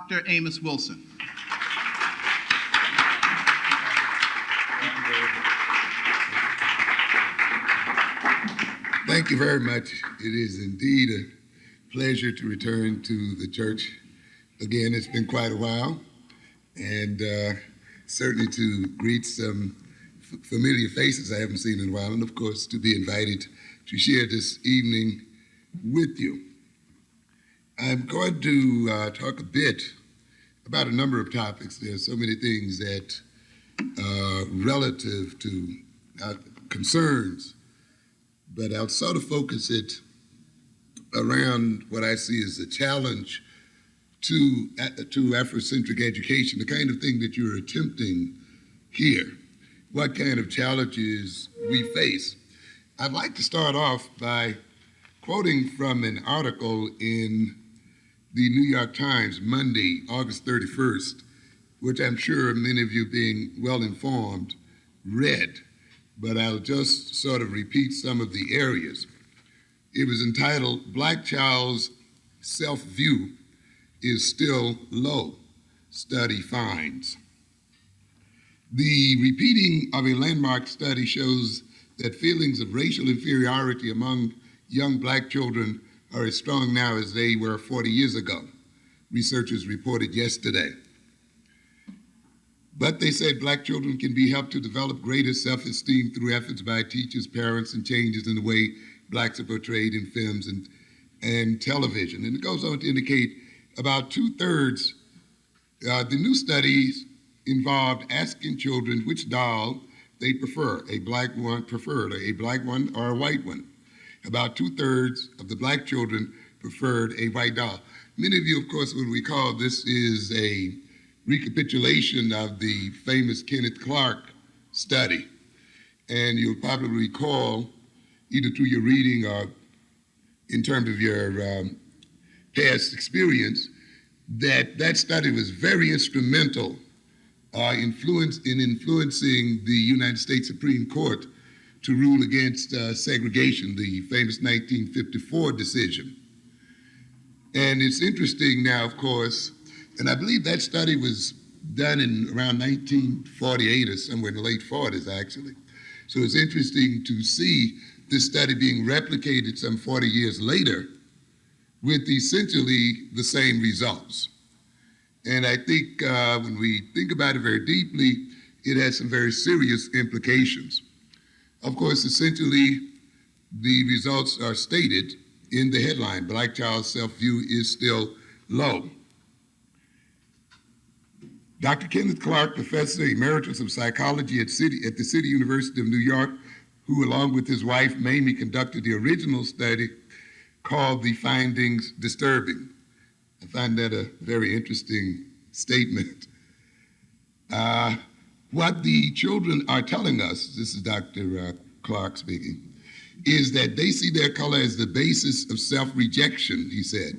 Dr. Amos Wilson. Thank you very much. It is indeed a pleasure to return to the church again. It's been quite a while, and certainly to greet some familiar faces I haven't seen in a while, and of course to be invited to share this evening with you. I'm going to talk a bit about a number of topics. There are so many things that relative to concerns, but I'll sort of focus it around what I see as a challenge to Afrocentric education, the kind of thing that you're attempting here, what kind of challenges we face. I'd like to start off by quoting from an article in the New York Times, Monday, August 31st, which I'm sure many of you, being well informed, read, but I'll just sort of repeat some of the areas. It was entitled, "Black Child's Self-View is Still Low, Study Finds." The repeating of a landmark study shows that feelings of racial inferiority among young Black children are as strong now as they were 40 years ago, researchers reported yesterday. But they said Black children can be helped to develop greater self-esteem through efforts by teachers, parents, and changes in the way Blacks are portrayed in films and television. And it goes on to indicate about 2/3, the new studies involved asking children which doll they prefer, a black one or a white one. About 2/3 of the Black children preferred a white doll. Many of you, of course, will recall this is a recapitulation of the famous Kenneth Clark study. And you'll probably recall, either through your reading or in terms of your past experience, that study was very instrumental in influencing the United States Supreme Court to rule against segregation, the famous 1954 decision. And it's interesting now, of course, and I believe that study was done in around 1948 or somewhere in the late 40s, actually. So it's interesting to see this study being replicated some 40 years later with essentially the same results. And I think when we think about it very deeply, it has some very serious implications. Of course, essentially, the results are stated in the headline, "Black Child's Self-View is Still Low." Dr. Kenneth Clark, Professor Emeritus of Psychology at the City University of New York, who along with his wife, Mamie, conducted the original study, called the findings disturbing. I find that a very interesting statement. What the children are telling us, this is Dr. Clark speaking, is that they see their color as the basis of self-rejection, he said.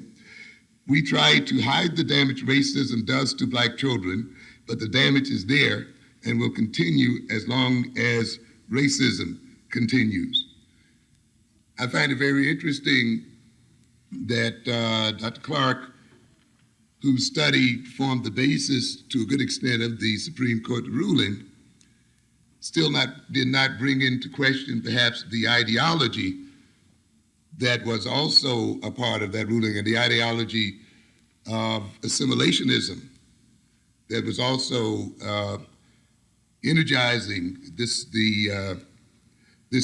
"We try to hide the damage racism does to Black children, but the damage is there and will continue as long as racism continues." I find it very interesting that Dr. Clark, whose study formed the basis to a good extent of the Supreme Court ruling, did not bring into question perhaps the ideology that was also a part of that ruling, and the ideology of assimilationism that was also energizing this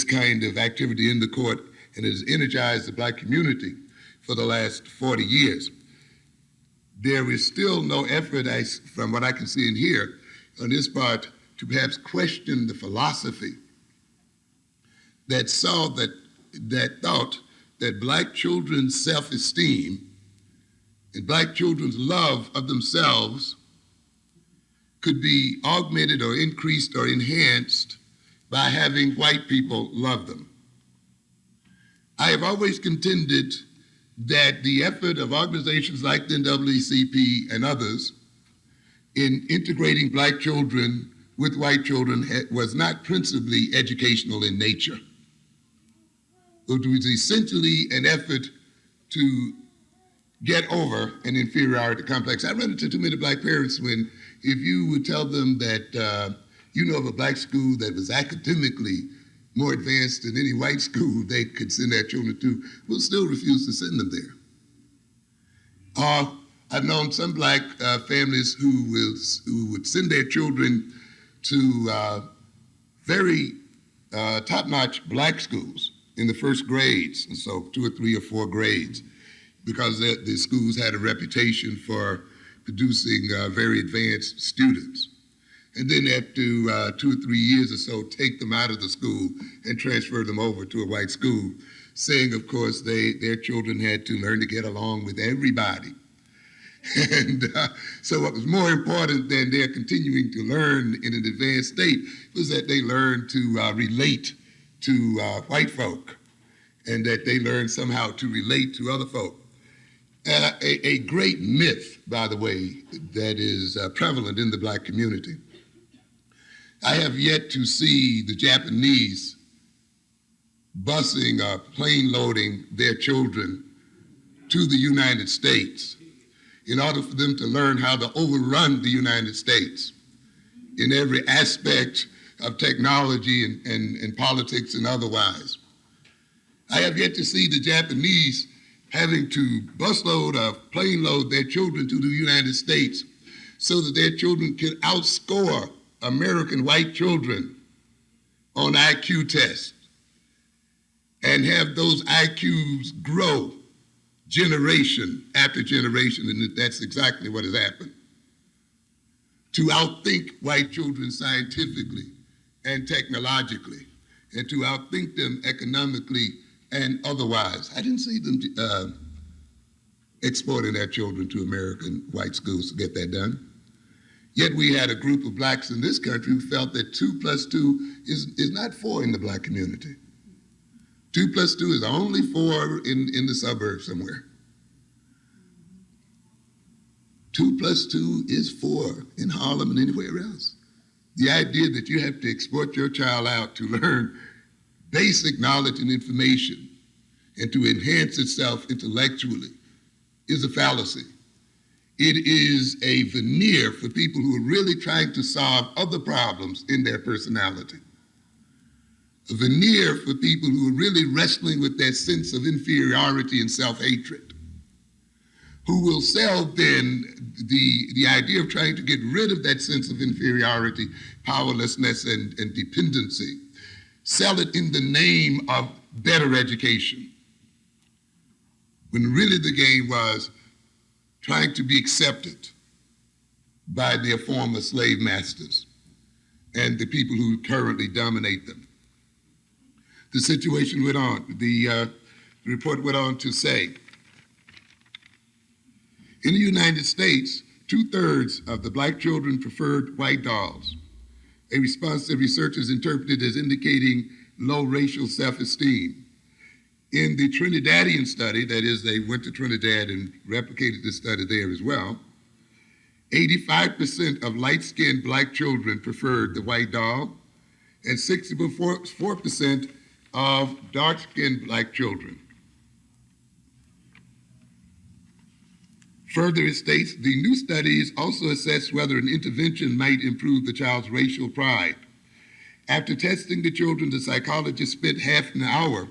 kind of activity in the court, and has energized the Black community for the last 40 years. There is still no effort, from what I can see and hear, on this part to perhaps question the philosophy that thought that Black children's self-esteem and Black children's love of themselves could be augmented or increased or enhanced by having white people love them. I have always contended that the effort of organizations like the NAACP and others in integrating Black children with white children was not principally educational in nature. It was essentially an effort to get over an inferiority complex. I run into too many black parents when, if you would tell them that you know of a black school that was academically more advanced than any white school they could send their children to, will still refuse to send them there. I've known some black families who would send their children to very top-notch black schools in the first grades, and so 2 or 3 or 4 grades, because the schools had a reputation for producing very advanced students. And then after 2 or 3 years or so, take them out of the school and transfer them over to a white school, saying, of course, their children had to learn to get along with everybody. And so what was more important than their continuing to learn in an advanced state was that they learned to relate to white folk, and that they learned somehow to relate to other folk. A great myth, by the way, that is prevalent in the black community. I have yet to see the Japanese busing or plane loading their children to the United States in order for them to learn how to overrun the United States in every aspect of technology and politics and otherwise. I have yet to see the Japanese having to busload or plane load their children to the United States so that their children can outscore American white children on IQ tests and have those IQs grow generation after generation, and that's exactly what has happened. To outthink white children scientifically and technologically, and to outthink them economically and otherwise. I didn't see them exporting their children to American white schools to get that done. Yet we had a group of blacks in this country who felt that 2 plus 2 is not 4 in the black community. 2 plus 2 is only 4 in the suburbs somewhere. 2 plus 2 is 4 in Harlem and anywhere else. The idea that you have to export your child out to learn basic knowledge and information and to enhance itself intellectually is a fallacy. It is a veneer for people who are really trying to solve other problems in their personality. A veneer for people who are really wrestling with their sense of inferiority and self-hatred, who will sell then the idea of trying to get rid of that sense of inferiority, powerlessness, and dependency, sell it in the name of better education, when really the game was trying to be accepted by their former slave masters and the people who currently dominate them. The situation went on. The report went on to say, in the United States, 2/3 of the black children preferred white dolls, a response that researchers interpreted as indicating low racial self-esteem. In the Trinidadian study, that is, they went to Trinidad and replicated the study there as well, 85% of light-skinned black children preferred the white doll, and 64% of dark-skinned black children. Further, it states, the new studies also assess whether an intervention might improve the child's racial pride. After testing the children, the psychologist spent half an hour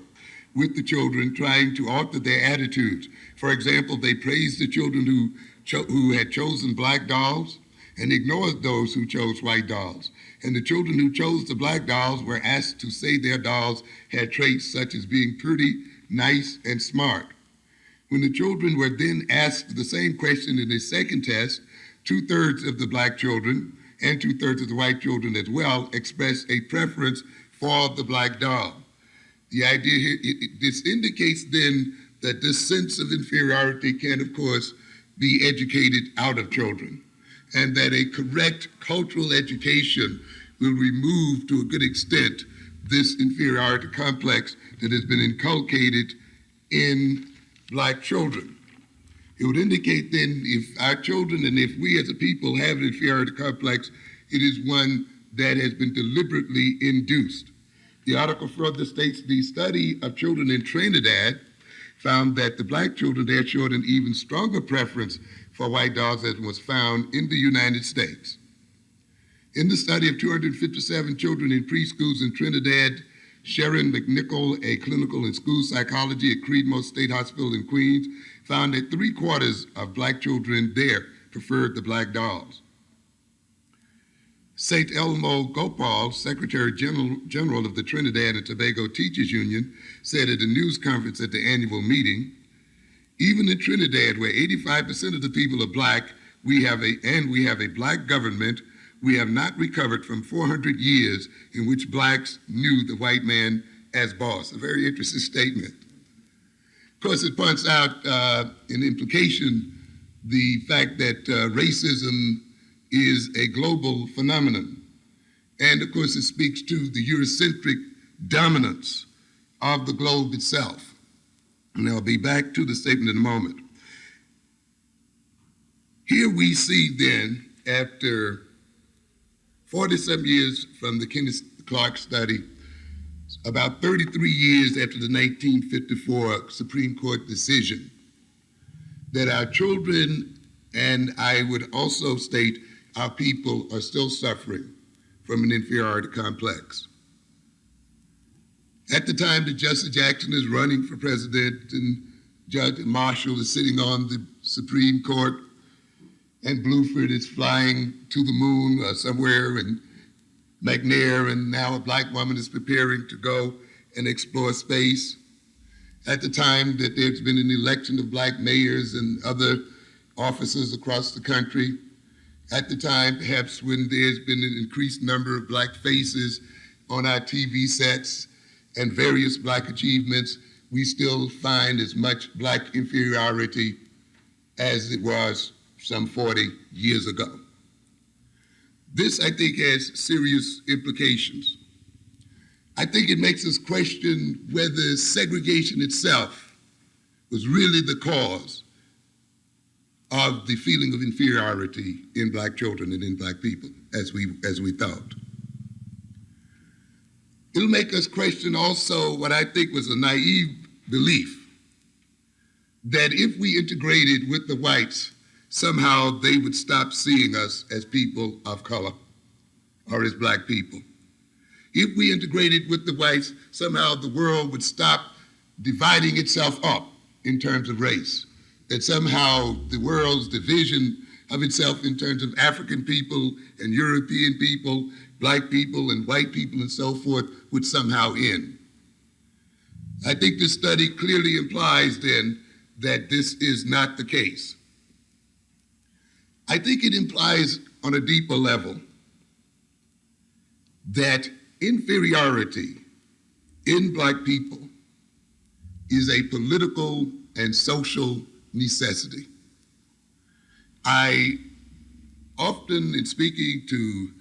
with the children trying to alter their attitudes. For example, they praised the children who had chosen black dolls and ignored those who chose white dolls. And the children who chose the black dolls were asked to say their dolls had traits such as being pretty, nice, and smart. When the children were then asked the same question in a second test, 2/3 of the black children and 2/3 of the white children as well expressed a preference for the black doll. The idea here, this indicates then that this sense of inferiority can, of course, be educated out of children, and that a correct cultural education will remove, to a good extent, this inferiority complex that has been inculcated in black children. It would indicate then, if our children and if we as a people have an inferiority complex, it is one that has been deliberately induced. The article further states the study of children in Trinidad found that the black children there showed an even stronger preference for white dogs than was found in the United States. In the study of 257 children in preschools in Trinidad, Sharon McNichol, a clinical and school psychology at Creedmoor State Hospital in Queens, found that 3/4 of black children there preferred the black dogs. St. Elmo Gopal, Secretary General of the Trinidad and Tobago Teachers Union, said at a news conference at the annual meeting, even in Trinidad, where 85% of the people are black, we have a black government, we have not recovered from 400 years in which blacks knew the white man as boss. A very interesting statement. Of course, it points out in implication the fact that racism is a global phenomenon. And of course, it speaks to the Eurocentric dominance of the globe itself. And I'll be back to the statement in a moment. Here we see then, after 40-some years from the Kenneth Clark study, about 33 years after the 1954 Supreme Court decision, that our children, and I would also state our people, are still suffering from an inferiority complex. At the time that Justice Jackson is running for president and Judge Marshall is sitting on the Supreme Court, and Bluford is flying to the moon somewhere in McNair, and now a black woman is preparing to go and explore space. At the time that there's been an election of black mayors and other officers across the country, at the time perhaps when there's been an increased number of black faces on our TV sets and various black achievements, we still find as much black inferiority as it was some 40 years ago. This, I think, has serious implications. I think it makes us question whether segregation itself was really the cause of the feeling of inferiority in black children and in black people, as we thought. It'll make us question also what I think was a naive belief, that if we integrated with the whites, somehow they would stop seeing us as people of color or as black people. If we integrated with the whites, somehow the world would stop dividing itself up in terms of race, that somehow the world's division of itself in terms of African people and European people, black people and white people and so forth would somehow end. I think this study clearly implies then that this is not the case. I think it implies on a deeper level that inferiority in black people is a political and social necessity. I often, in speaking to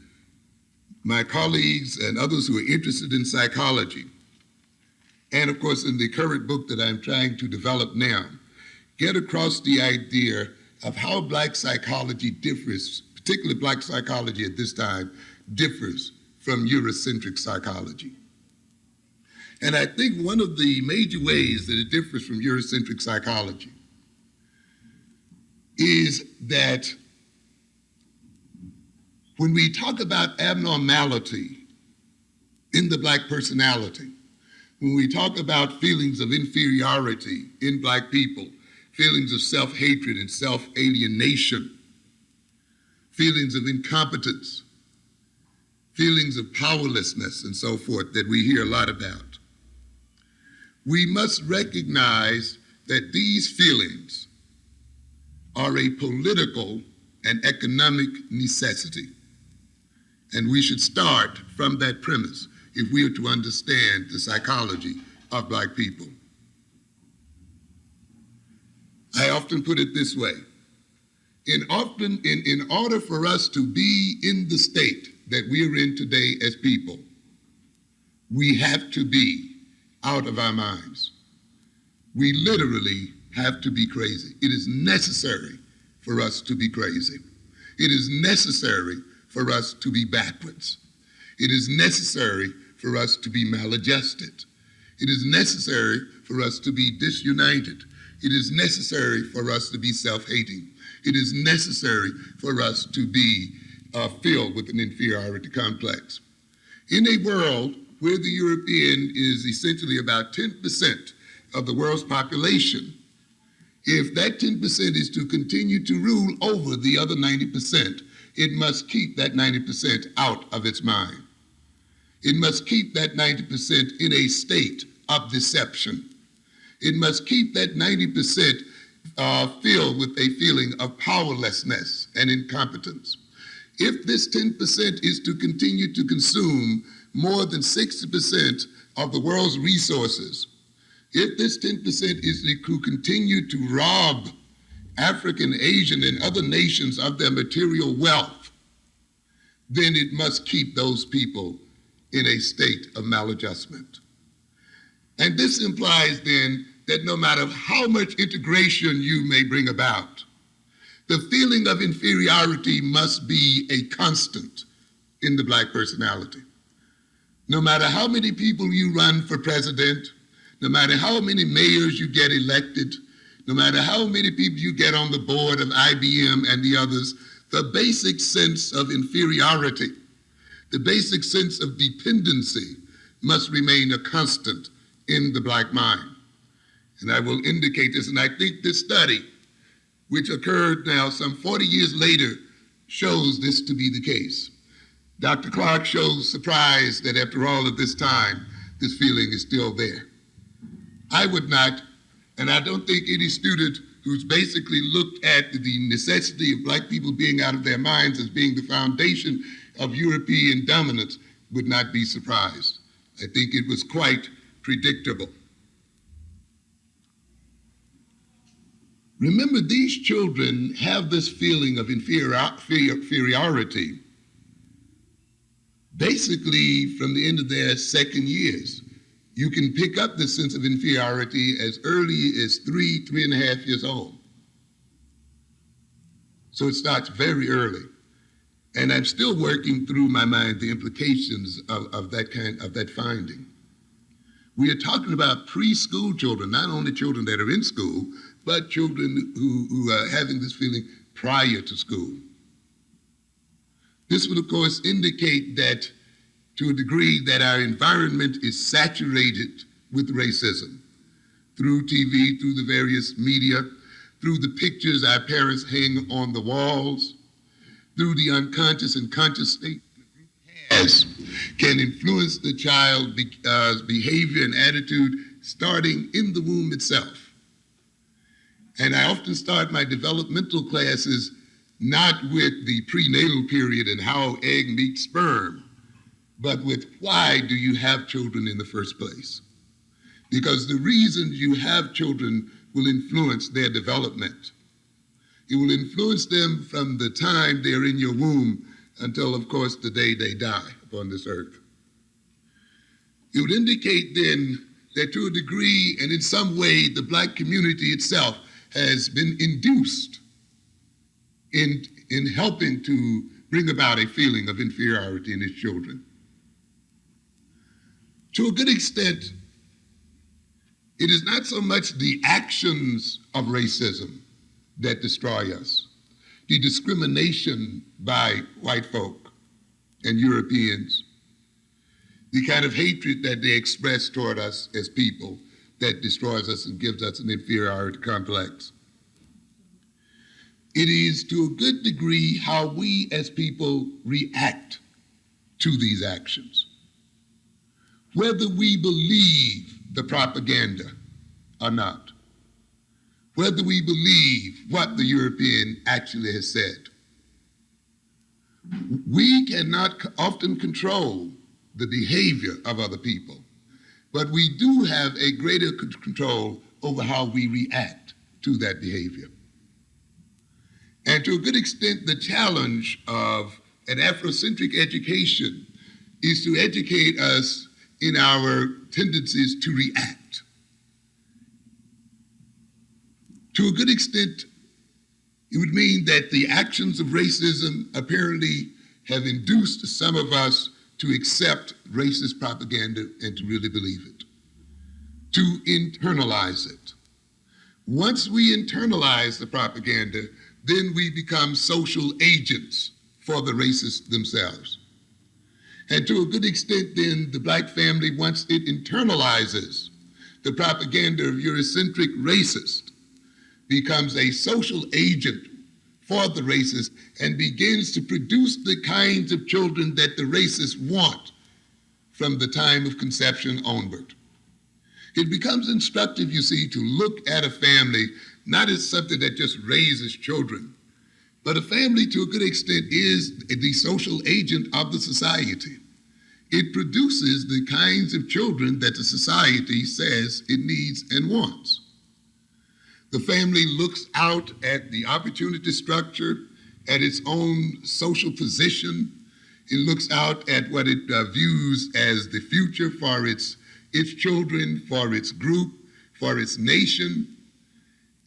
my colleagues and others who are interested in psychology, and of course in the current book that I'm trying to develop now, get across the idea of how black psychology differs, particularly black psychology at this time, differs from Eurocentric psychology. And I think one of the major ways that it differs from Eurocentric psychology is that when we talk about abnormality in the black personality, when we talk about feelings of inferiority in black people, feelings of self-hatred and self-alienation, feelings of incompetence, feelings of powerlessness and so forth that we hear a lot about, we must recognize that these feelings are a political and economic necessity. And we should start from that premise if we are to understand the psychology of black people. I often put it this way. In order for us to be in the state that we are in today as people, we have to be out of our minds. We literally have to be crazy. It is necessary for us to be crazy. It is necessary for us to be backwards. It is necessary for us to be maladjusted. It is necessary for us to be disunited. It is necessary for us to be self-hating. It is necessary for us to be filled with an inferiority complex. In a world where the European is essentially about 10% of the world's population, if that 10% is to continue to rule over the other 90%, it must keep that 90% out of its mind. It must keep that 90% in a state of deception. It must keep that 90% filled with a feeling of powerlessness and incompetence. If this 10% is to continue to consume more than 60% of the world's resources, if this 10% is to continue to rob African, Asian, and other nations of their material wealth, then it must keep those people in a state of maladjustment. And this implies then that no matter how much integration you may bring about, the feeling of inferiority must be a constant in the Black personality. No matter how many people you run for president, no matter how many mayors you get elected, no matter how many people you get on the board of IBM and the others, the basic sense of inferiority, the basic sense of dependency must remain a constant in the Black mind. And I will indicate this, and I think this study, which occurred now some 40 years later, shows this to be the case. Dr. Clark shows surprise that after all of this time, this feeling is still there. I would not, and I don't think any student who's basically looked at the necessity of Black people being out of their minds as being the foundation of European dominance would not be surprised. I think it was quite predictable. Remember, these children have this feeling of inferiority basically from the end of their second years. You can pick up this sense of inferiority as early as 3.5 years old. So it starts very early. And I'm still working through my mind the implications of that finding. We are talking about preschool children, not only children that are in school, but children who are having this feeling prior to school. This would, of course, indicate that to a degree that our environment is saturated with racism through TV, through the various media, through the pictures our parents hang on the walls, through the unconscious and conscious state has, can influence the child's behavior and attitude starting in the womb itself. And I often start my developmental classes not with the prenatal period and how egg meets sperm, but with why do you have children in the first place? Because the reasons you have children will influence their development. It will influence them from the time they're in your womb until, of course, the day they die upon this earth. It would indicate then that to a degree and in some way the Black community itself has been induced in helping to bring about a feeling of inferiority in its children. To a good extent, it is not so much the actions of racism that destroy us, the discrimination by white folk and Europeans, the kind of hatred that they express toward us as people that destroys us and gives us an inferiority complex. It is to a good degree how we as people react to these actions. Whether we believe the propaganda or not, whether we believe what the European actually has said. We cannot often control the behavior of other people, but we do have a greater control over how we react to that behavior. And to a good extent, the challenge of an Afrocentric education is to educate us in our tendencies to react. To a good extent, it would mean that the actions of racism apparently have induced some of us to accept racist propaganda and to really believe it. to internalize it. Once we internalize the propaganda, then we become social agents for the racists themselves. And to a good extent, then, the black family, once it internalizes the propaganda of Eurocentric racist, becomes a social agent for the racist and begins to produce the kinds of children that the racists want from the time of conception onward. It becomes instructive, you see, to look at a family not as something that just raises children, but a family, to a good extent, is the social agent of the society. It produces the kinds of children that the society says it needs and wants. The family looks out at the opportunity structure, at its own social position. It looks out at what it views as the future for its children, for its group, for its nation,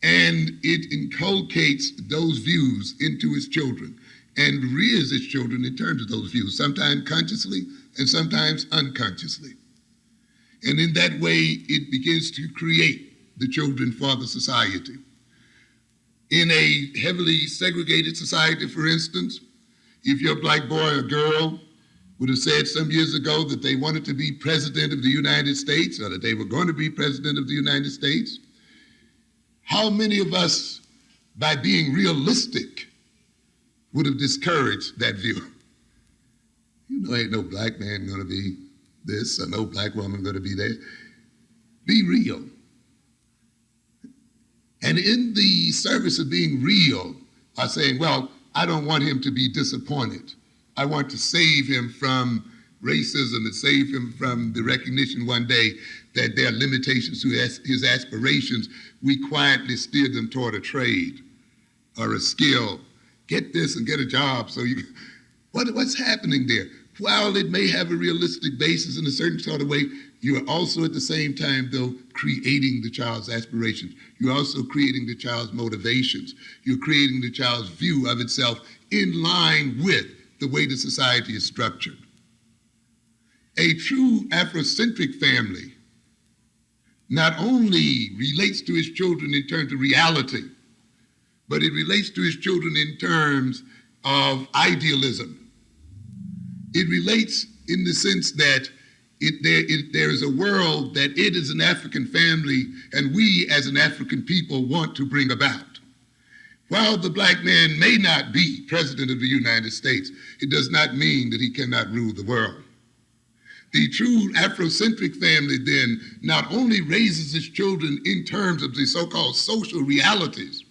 and it inculcates those views into its children and rears its children in terms of those views, sometimes consciously and sometimes unconsciously. And in that way, it begins to create the children for the society. In a heavily segregated society, for instance, if your black boy or girl would have said some years ago that they wanted to be president of the United States, or that they were going to be president of the United States, how many of us, by being realistic, would have discouraged that view? You know, ain't no black man going to be this, or no black woman going to be that. Be real. And in the service of being real, are saying, well, I don't want him to be disappointed. I want to save him from racism and save him from the recognition one day that there are limitations to his aspirations. We quietly steer them toward a trade or a skill. Get this and get a job. So what's happening there? While it may have a realistic basis in a certain sort of way, you are also at the same time, though, creating the child's aspirations. You're also creating the child's motivations. You're creating the child's view of itself in line with the way the society is structured. A true Afrocentric family not only relates to its children in terms of reality, but it relates to its children in terms of idealism. It relates in the sense that there is a world that it as an African family and we as an African people want to bring about. While the black man may not be president of the United States, it does not mean that he cannot rule the world. The true Afrocentric family then not only raises its children in terms of the so-called social realities,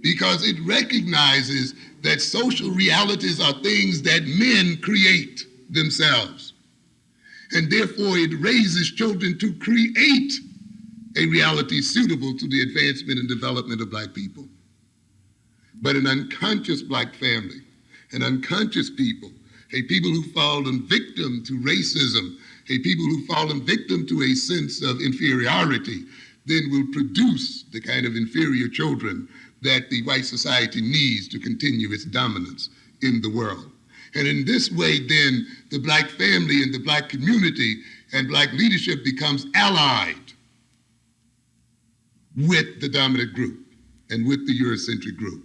because it recognizes that social realities are things that men create themselves. And therefore it raises children to create a reality suitable to the advancement and development of black people. But an unconscious black family, an unconscious people, a people who fallen victim to racism, a people who fallen victim to a sense of inferiority, then will produce the kind of inferior children that the white society needs to continue its dominance in the world. And in this way, then, the black family and the black community and black leadership becomes allied with the dominant group and with the Eurocentric group.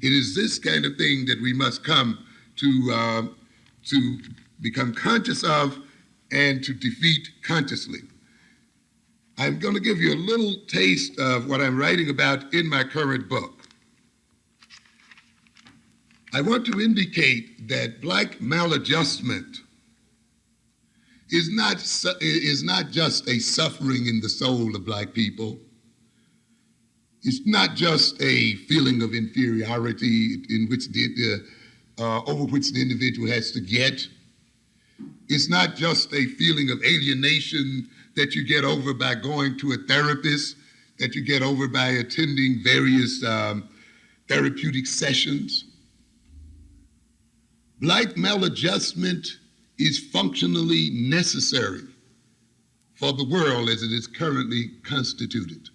It is this kind of thing that we must come to become conscious of and to defeat consciously. I'm going to give you a little taste of what I'm writing about in my current book. I want to indicate that black maladjustment is not just a suffering in the soul of black people. It's not just a feeling of inferiority in which over which the individual has to get. It's not just a feeling of alienation that you get over by going to a therapist, that you get over by attending various therapeutic sessions. Black maladjustment is functionally necessary for the world as it is currently constituted.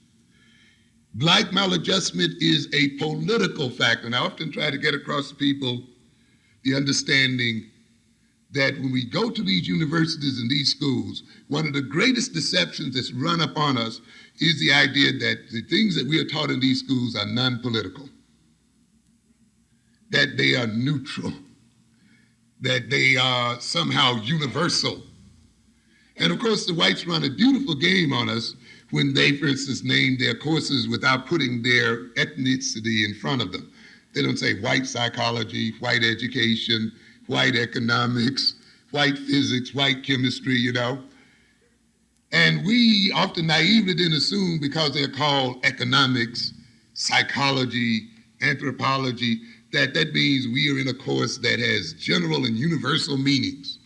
Black maladjustment is a political factor, and I often try to get across to people the understanding that when we go to these universities and these schools, one of the greatest deceptions that's run upon us is the idea that the things that we are taught in these schools are non-political, that they are neutral, that they are somehow universal. And of course, the whites run a beautiful game on us when they, for instance, name their courses without putting their ethnicity in front of them. They don't say white psychology, white education, white economics, white physics, white chemistry, you know. And we often naively then assume because they're called economics, psychology, anthropology, that means we are in a course that has general and universal meanings.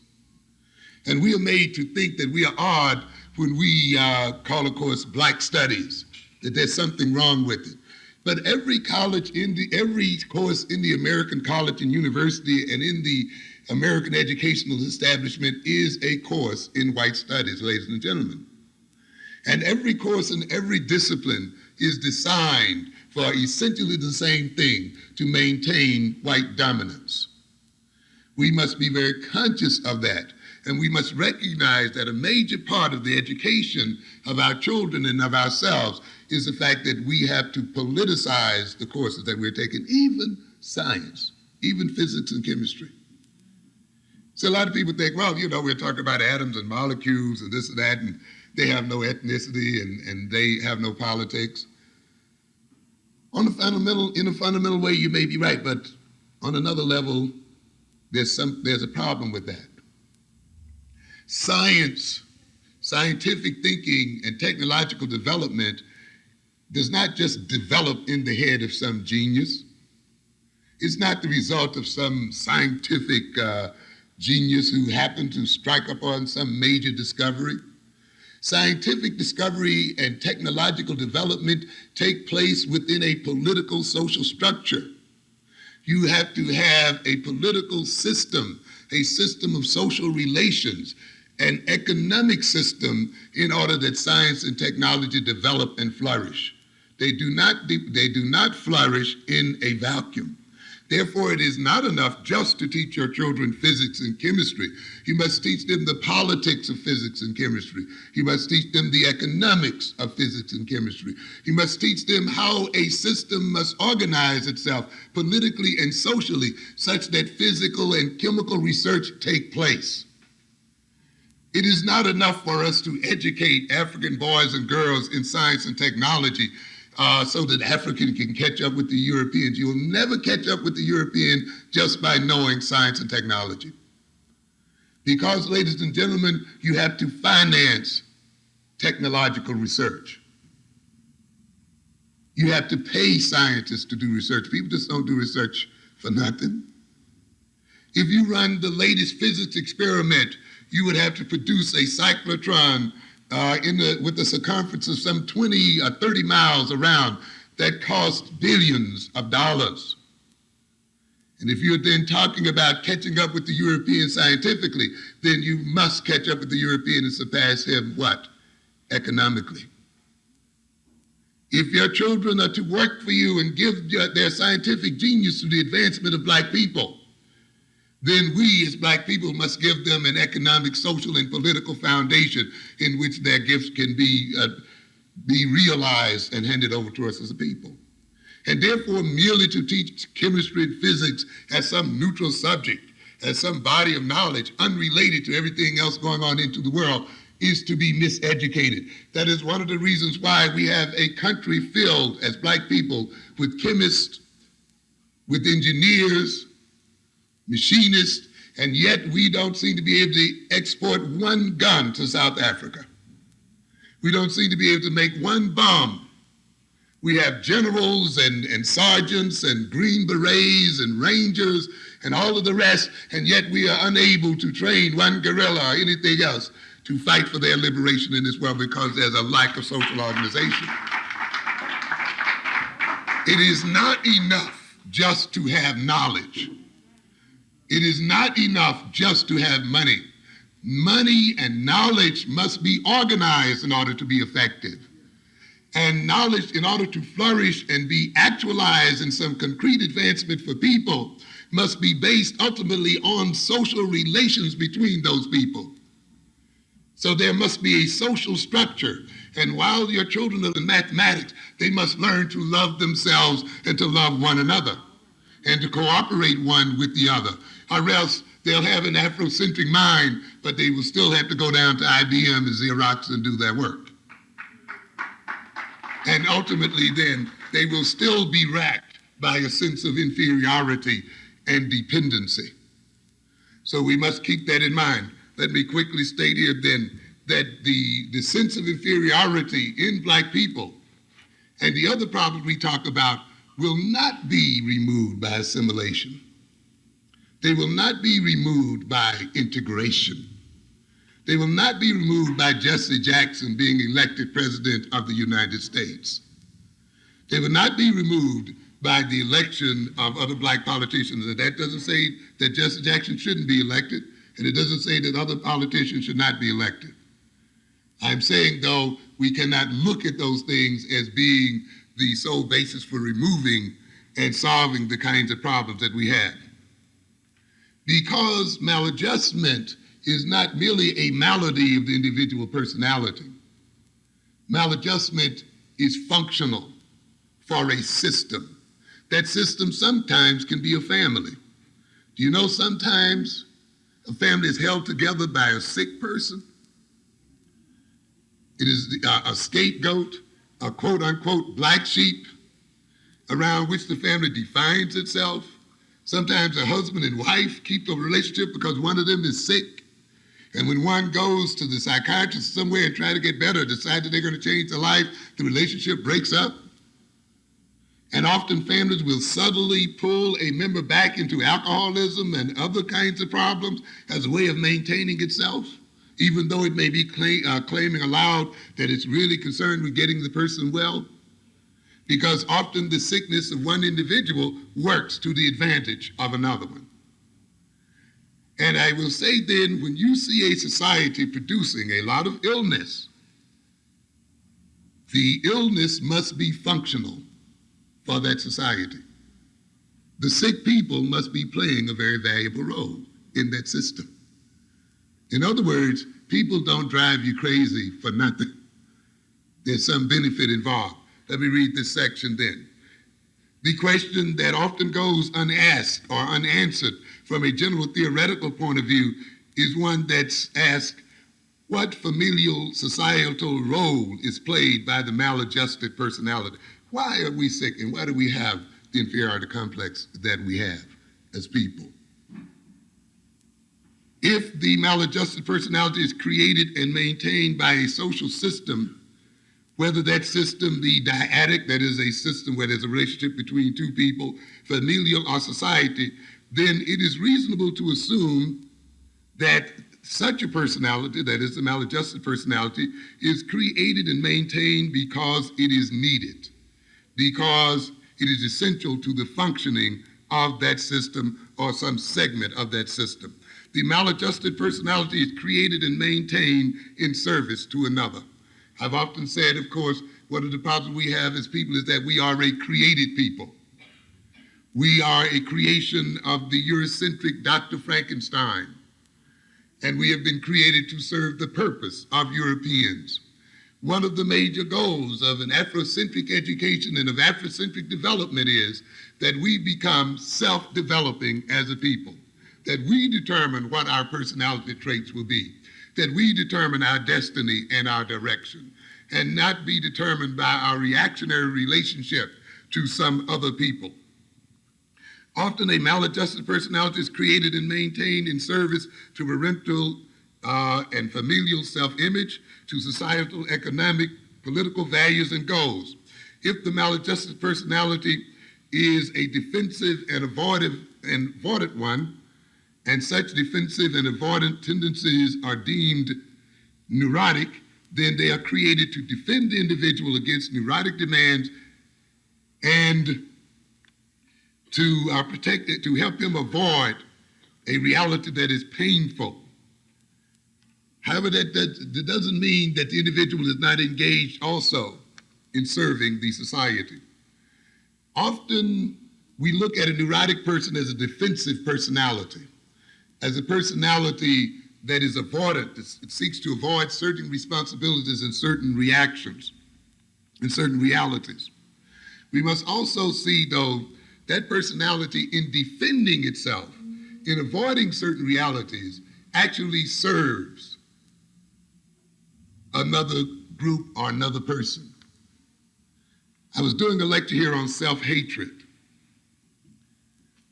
And we are made to think that we are odd when we call a course Black Studies, that there's something wrong with it. But every course in the American college and university and in the American educational establishment is a course in white studies, ladies and gentlemen. And every course in every discipline is designed for essentially the same thing, to maintain white dominance. We must be very conscious of that. And we must recognize that a major part of the education of our children and of ourselves is the fact that we have to politicize the courses that we're taking, even science, even physics and chemistry. So a lot of people think, well, you know, we're talking about atoms and molecules and this and that, and they have no ethnicity and they have no politics. In a fundamental way, you may be right, but on another level, there's a problem with that. Science, scientific thinking, and technological development does not just develop in the head of some genius. It's not the result of some scientific genius who happened to strike upon some major discovery. Scientific discovery and technological development take place within a political social structure. You have to have a political system, a system of social relations, an economic system in order that science and technology develop and flourish. They do not flourish in a vacuum. Therefore, it is not enough just to teach your children physics and chemistry. You must teach them the politics of physics and chemistry. You must teach them the economics of physics and chemistry. You must teach them how a system must organize itself politically and socially such that physical and chemical research take place. It is not enough for us to educate African boys and girls in science and technology so that African can catch up with the Europeans. You will never catch up with the European just by knowing science and technology. Because, ladies and gentlemen, you have to finance technological research. You have to pay scientists to do research. People just don't do research for nothing. If you run the latest physics experiment, you would have to produce a cyclotron with a circumference of some 20 or 30 miles around that costs billions of dollars. And if you're then talking about catching up with the European scientifically, then you must catch up with the European and surpass him, what? Economically. If your children are to work for you and give their scientific genius to the advancement of Black people, then we as Black people must give them an economic, social, and political foundation in which their gifts can be realized and handed over to us as a people. And therefore, merely to teach chemistry and physics as some neutral subject, as some body of knowledge unrelated to everything else going on into the world, is to be miseducated. That is one of the reasons why we have a country filled, as Black people, with chemists, with engineers, machinists, and yet we don't seem to be able to export one gun to South Africa. We don't seem to be able to make one bomb. We have generals and sergeants and Green Berets and Rangers and all of the rest, and yet we are unable to train one guerrilla or anything else to fight for their liberation in this world because there's a lack of social organization. It is not enough just to have knowledge. It is not enough just to have money. Money and knowledge must be organized in order to be effective. And knowledge, in order to flourish and be actualized in some concrete advancement for people, must be based ultimately on social relations between those people. So there must be a social structure. And while your children are in mathematics, they must learn to love themselves and to love one another and to cooperate one with the other. Or else they'll have an Afrocentric mind, but they will still have to go down to IBM and Xerox and do their work. And ultimately then, they will still be racked by a sense of inferiority and dependency. So we must keep that in mind. Let me quickly state here then that the sense of inferiority in black people and the other problems we talk about will not be removed by assimilation. They will not be removed by integration. They will not be removed by Jesse Jackson being elected president of the United States. They will not be removed by the election of other black politicians. And that doesn't say that Jesse Jackson shouldn't be elected, and it doesn't say that other politicians should not be elected. I'm saying, though, we cannot look at those things as being the sole basis for removing and solving the kinds of problems that we have. Because maladjustment is not merely a malady of the individual personality. Maladjustment is functional for a system. That system sometimes can be a family. Do you know sometimes a family is held together by a sick person? It is a scapegoat, a quote-unquote black sheep around which the family defines itself. Sometimes a husband and wife keep a relationship because one of them is sick. And when one goes to the psychiatrist somewhere and try to get better, decide that they're going to change their life, the relationship breaks up. And often families will subtly pull a member back into alcoholism and other kinds of problems as a way of maintaining itself, even though it may be claiming aloud that it's really concerned with getting the person well. Because often the sickness of one individual works to the advantage of another one. And I will say then, when you see a society producing a lot of illness, the illness must be functional for that society. The sick people must be playing a very valuable role in that system. In other words, people don't drive you crazy for nothing. There's some benefit involved. Let me read this section then. The question that often goes unasked or unanswered from a general theoretical point of view is one that's asked, what familial societal role is played by the maladjusted personality? Why are we sick and why do we have the inferiority complex that we have as people? If the maladjusted personality is created and maintained by a social system, whether that system be dyadic, that is a system where there's a relationship between two people, familial or society, then it is reasonable to assume that such a personality, that is the maladjusted personality, is created and maintained because it is needed, because it is essential to the functioning of that system or some segment of that system. The maladjusted personality is created and maintained in service to another. I've often said, of course, one of the problems we have as people is that we are a created people. We are a creation of the Eurocentric Dr. Frankenstein, and we have been created to serve the purpose of Europeans. One of the major goals of an Afrocentric education and of Afrocentric development is that we become self-developing as a people, that we determine what our personality traits will be, that we determine our destiny and our direction, and not be determined by our reactionary relationship to some other people. Often a maladjusted personality is created and maintained in service to parental and familial self-image, to societal, economic, political values and goals. If the maladjusted personality is a defensive and avoidant one, and such defensive and avoidant tendencies are deemed neurotic, then they are created to defend the individual against neurotic demands and to protect it, to help him avoid a reality that is painful. However, that doesn't mean that the individual is not engaged also in serving the society. Often we look at a neurotic person as a defensive personality, as a personality that is avoidant. It seeks to avoid certain responsibilities and certain reactions and certain realities. We must also see, though, that personality in defending itself, in avoiding certain realities, actually serves another group or another person. I was doing a lecture here on self-hatred.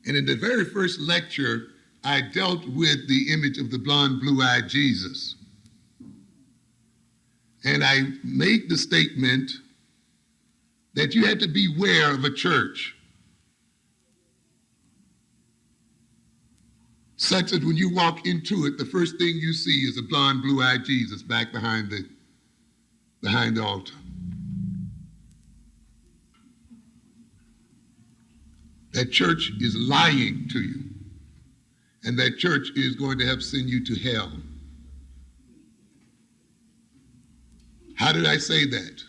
And in the very first lecture, I dealt with the image of the blonde, blue-eyed Jesus. And I made the statement that you had to beware of a church such that when you walk into it, the first thing you see is a blonde, blue-eyed Jesus back behind the altar. That church is lying to you, and that church is going to help send you to hell. How did I say that?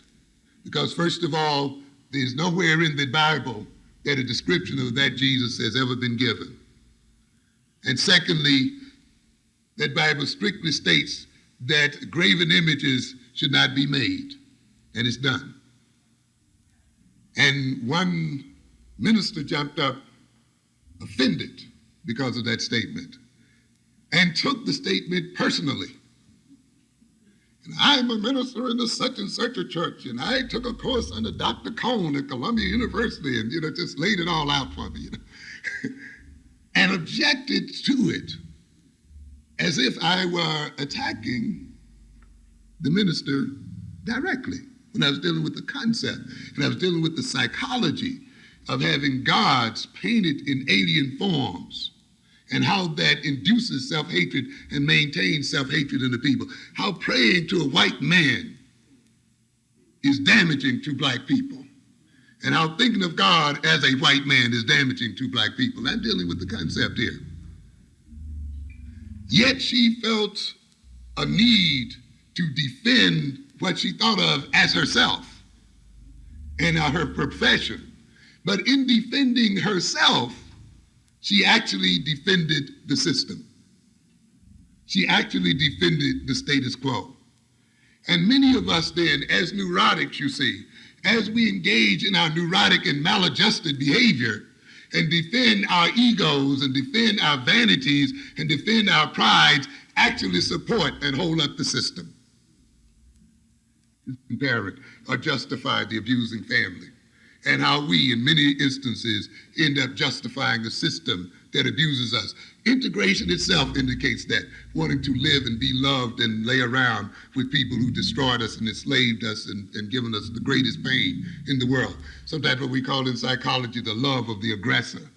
Because first of all, there's nowhere in the Bible that a description of that Jesus has ever been given. And secondly, that Bible strictly states that graven images should not be made, and it's done. And one minister jumped up offended because of that statement and took the statement personally. And I'm a minister in the such and such a church, and I took a course under Dr. Cone at Columbia University, and just laid it all out for me, and objected to it as if I were attacking the minister directly, when I was dealing with the concept, and I was dealing with the psychology of having gods painted in alien forms, and how that induces self-hatred and maintains self-hatred in the people. How praying to a white man is damaging to black people, and how thinking of God as a white man is damaging to black people. I'm dealing with the concept here. Yet she felt a need to defend what she thought of as herself and her profession. But in defending herself, she actually defended the system. She actually defended the status quo. And many of us then, as neurotics, you see, as we engage in our neurotic and maladjusted behavior and defend our egos and defend our vanities and defend our prides, actually support and hold up the system. Parent or justify the abusing family. And how we, in many instances, end up justifying the system that abuses us. Integration itself indicates that, wanting to live and be loved and lay around with people who destroyed us and enslaved us and given us the greatest pain in the world. Sometimes what we call in psychology the love of the aggressor.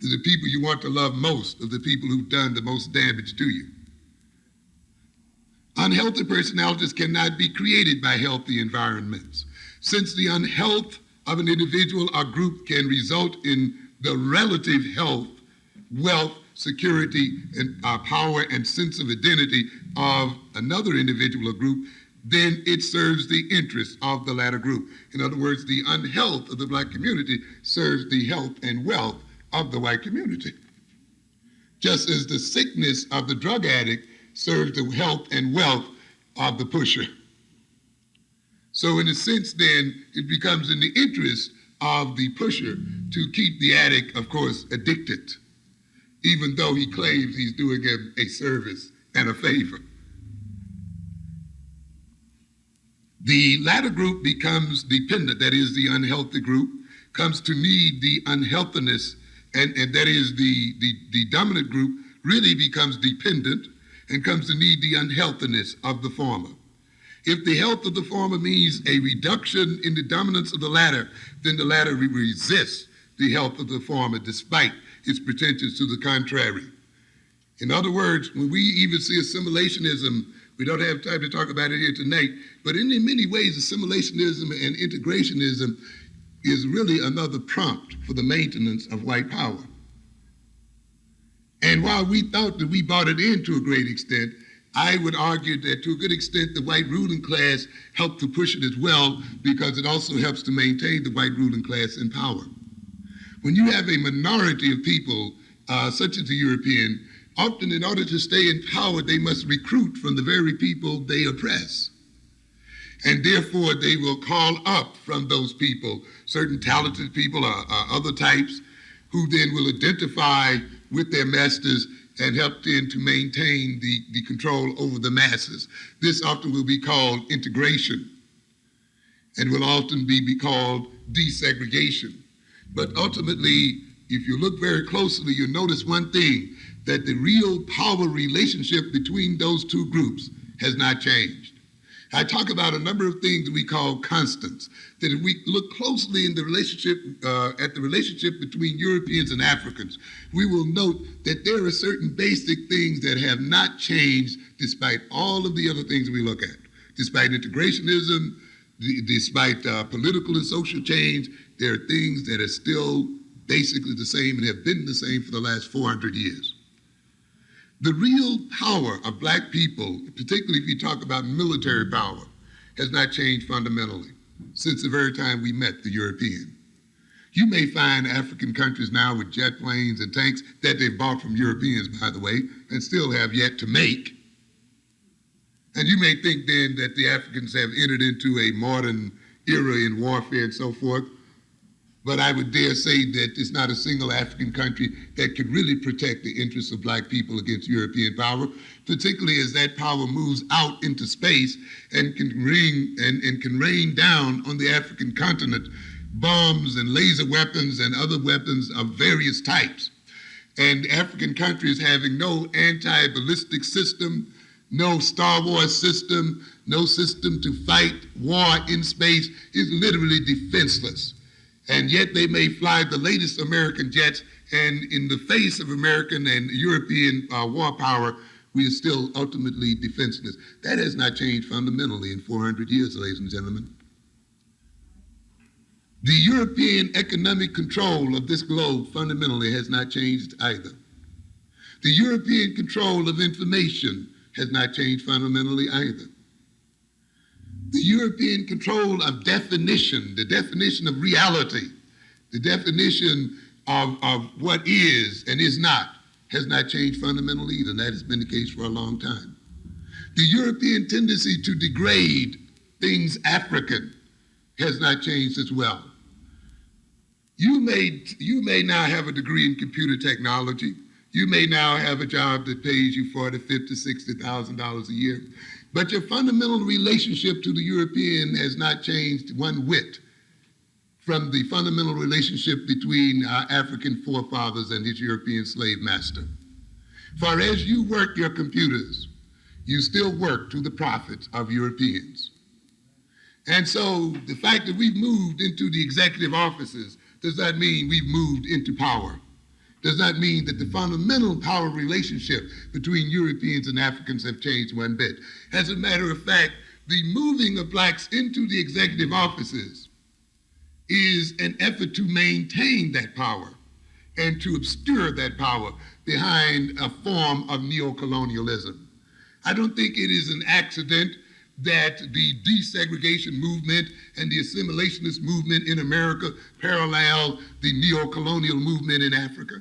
The people you want to love most are the people who've done the most damage to you. Unhealthy personalities cannot be created by healthy environments. Since the unhealth of an individual or group can result in the relative health, wealth, security, and power and sense of identity of another individual or group, then it serves the interests of the latter group. In other words, the unhealth of the black community serves the health and wealth of the white community. Just as the sickness of the drug addict serves the health and wealth of the pusher. So in a sense, then, it becomes in the interest of the pusher to keep the addict, of course, addicted, even though he claims he's doing him a service and a favor. The latter group becomes dependent, that is, the unhealthy group, comes to need the unhealthiness, and that is the dominant group really becomes dependent and comes to need the unhealthiness of the former. If the health of the former means a reduction in the dominance of the latter, then the latter resists the health of the former despite its pretensions to the contrary. In other words, when we even see assimilationism, we don't have time to talk about it here tonight, but in many ways, assimilationism and integrationism is really another prompt for the maintenance of white power. And while we thought that we bought it in to a great extent, I would argue that to a good extent the white ruling class helped to push it as well, because it also helps to maintain the white ruling class in power. When you have a minority of people, such as the European, often in order to stay in power, they must recruit from the very people they oppress. And therefore, they will call up from those people certain talented people or other types who then will identify with their masters and help them to maintain the control over the masses. This often will be called integration and will often be called desegregation. But ultimately, if you look very closely, you'll notice one thing, that the real power relationship between those two groups has not changed. I talk about a number of things we call constants, that if we look closely in the relationship, at the relationship between Europeans and Africans, we will note that there are certain basic things that have not changed despite all of the other things we look at. Despite integrationism, despite political and social change, there are things that are still basically the same and have been the same for the last 400 years. The real power of black people, particularly if you talk about military power, has not changed fundamentally since the very time we met the European. You may find African countries now with jet planes and tanks that they've bought from Europeans, by the way, and still have yet to make. And you may think then that the Africans have entered into a modern era in warfare and so forth, but I would dare say that it's not a single African country that could really protect the interests of black people against European power, particularly as that power moves out into space and can rain down on the African continent bombs and laser weapons and other weapons of various types. And African countries having no anti-ballistic system, no Star Wars system, no system to fight war in space, is literally defenseless. And yet they may fly the latest American jets, and in the face of American and European war power, we are still ultimately defenseless. That has not changed fundamentally in 400 years, ladies and gentlemen. The European economic control of this globe fundamentally has not changed either. The European control of information has not changed fundamentally either. The European control of definition, the definition of reality, the definition of what is and is not, has not changed fundamentally either, and that has been the case for a long time. The European tendency to degrade things African has not changed as well. You may now have a degree in computer technology. You may now have a job that pays you $40,000, $50,000, $60,000 a year. But your fundamental relationship to the European has not changed one whit from the fundamental relationship between our African forefathers and his European slave master. For as you work your computers, you still work to the profits of Europeans. And so the fact that we've moved into the executive offices does not mean we've moved into power. Does not mean that the fundamental power relationship between Europeans and Africans have changed one bit. As a matter of fact, the moving of blacks into the executive offices is an effort to maintain that power and to obscure that power behind a form of neocolonialism. I don't think it is an accident that the desegregation movement and the assimilationist movement in America parallel the neocolonial movement in Africa.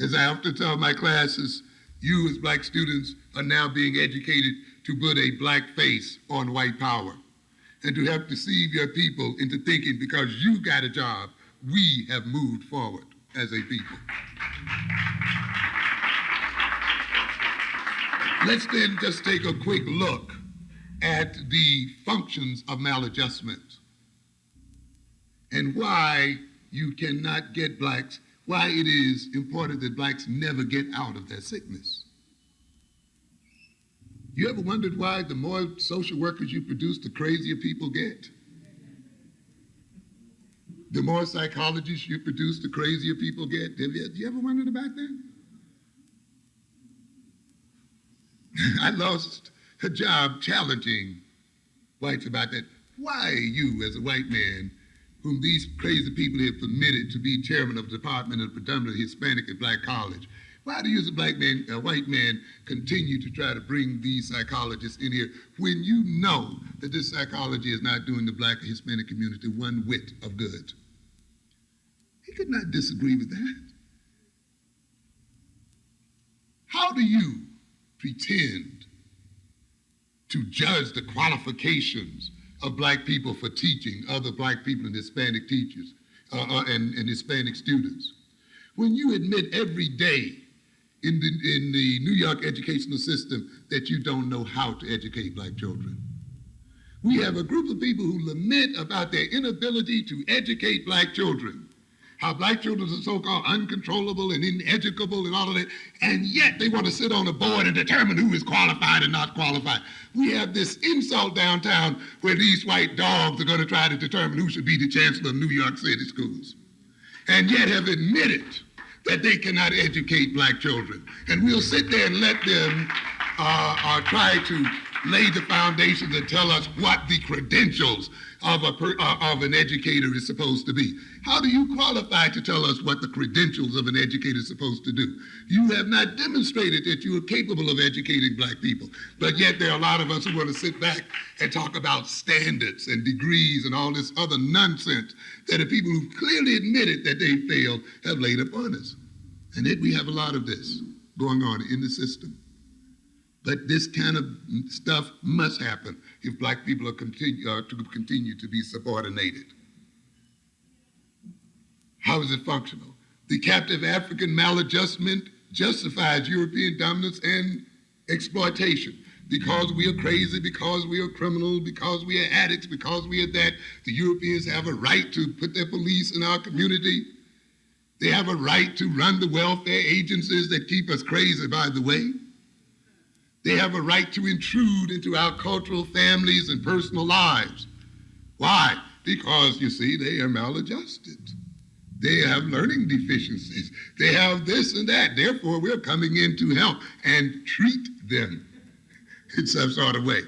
As I often tell my classes, you as black students are now being educated to put a black face on white power and to help deceive your people into thinking because you got a job, we have moved forward as a people. Let's then just take a quick look at the functions of maladjustment and why you cannot get blacks, why it is important that blacks never get out of their sickness. You ever wondered why the more social workers you produce, the crazier people get? The more psychologists you produce, the crazier people get. Have you ever wondered about that? I lost a job challenging whites about that. Why you, as a white man, whom these crazy people have permitted to be chairman of the Department of Predominantly Hispanic and Black College, why do you as a white man continue to try to bring these psychologists in here when you know that this psychology is not doing the Black and Hispanic community one whit of good? could not disagree with that. How do you pretend to judge the qualifications of black people for teaching other black people and Hispanic teachers and Hispanic students when you admit every day in the New York educational system that you don't know how to educate black children? We have a group of people who lament about their inability to educate black children, how black children are so-called uncontrollable and ineducable and all of that, and yet they want to sit on a board and determine who is qualified and not qualified. We have this insult downtown where these white dogs are going to try to determine who should be the chancellor of New York City schools, and yet have admitted that they cannot educate black children. And we'll sit there and let them try to lay the foundations and tell us what the credentials of an educator is supposed to be. How do you qualify to tell us what the credentials of an educator is supposed to do? You have not demonstrated that you are capable of educating black people, but yet there are a lot of us who want to sit back and talk about standards and degrees and all this other nonsense that the people who clearly admitted that they failed have laid upon us. And yet we have a lot of this going on in the system. But this kind of stuff must happen if black people are to continue to be subordinated. How is it functional? The captive African maladjustment justifies European dominance and exploitation. Because we are crazy, because we are criminals, because we are addicts, because we are that, the Europeans have a right to put their police in our community. They have a right to run the welfare agencies that keep us crazy, by the way. They have a right to intrude into our cultural families and personal lives. Why? Because, you see, they are maladjusted. They have learning deficiencies. They have this and that. Therefore, we're coming in to help and treat them in some sort of way.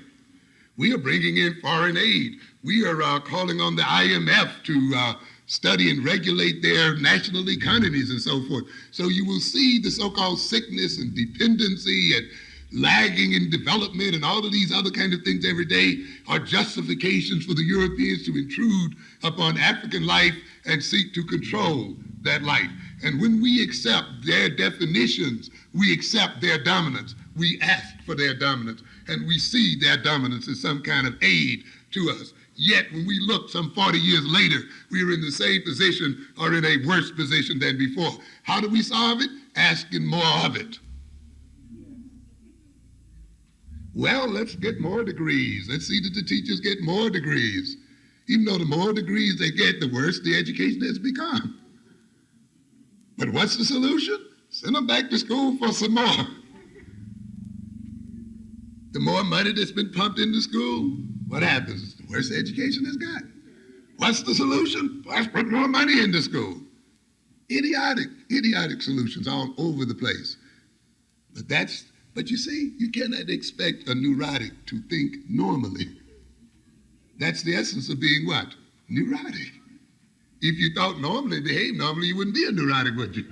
We are bringing in foreign aid. We are calling on the IMF to study and regulate their national economies and so forth. So you will see the so-called sickness and dependency and lagging in development and all of these other kind of things every day are justifications for the Europeans to intrude upon African life and seek to control that life. And when we accept their definitions, we accept their dominance. We ask for their dominance, and we see their dominance as some kind of aid to us. Yet when we look some 40 years later, we are in the same position or in a worse position than before. How do we solve it? Asking more of it. Well, let's get more degrees. Let's see that the teachers get more degrees. Even though the more degrees they get, the worse the education has become. But what's the solution? Send them back to school for some more. The more money that's been pumped into school, what happens? The worse the education has got. What's the solution? Let's put more money into school. Idiotic solutions all over the place. But you see, you cannot expect a neurotic to think normally. That's the essence of being what? Neurotic. If you thought normally, behaved normally, you wouldn't be a neurotic, would you?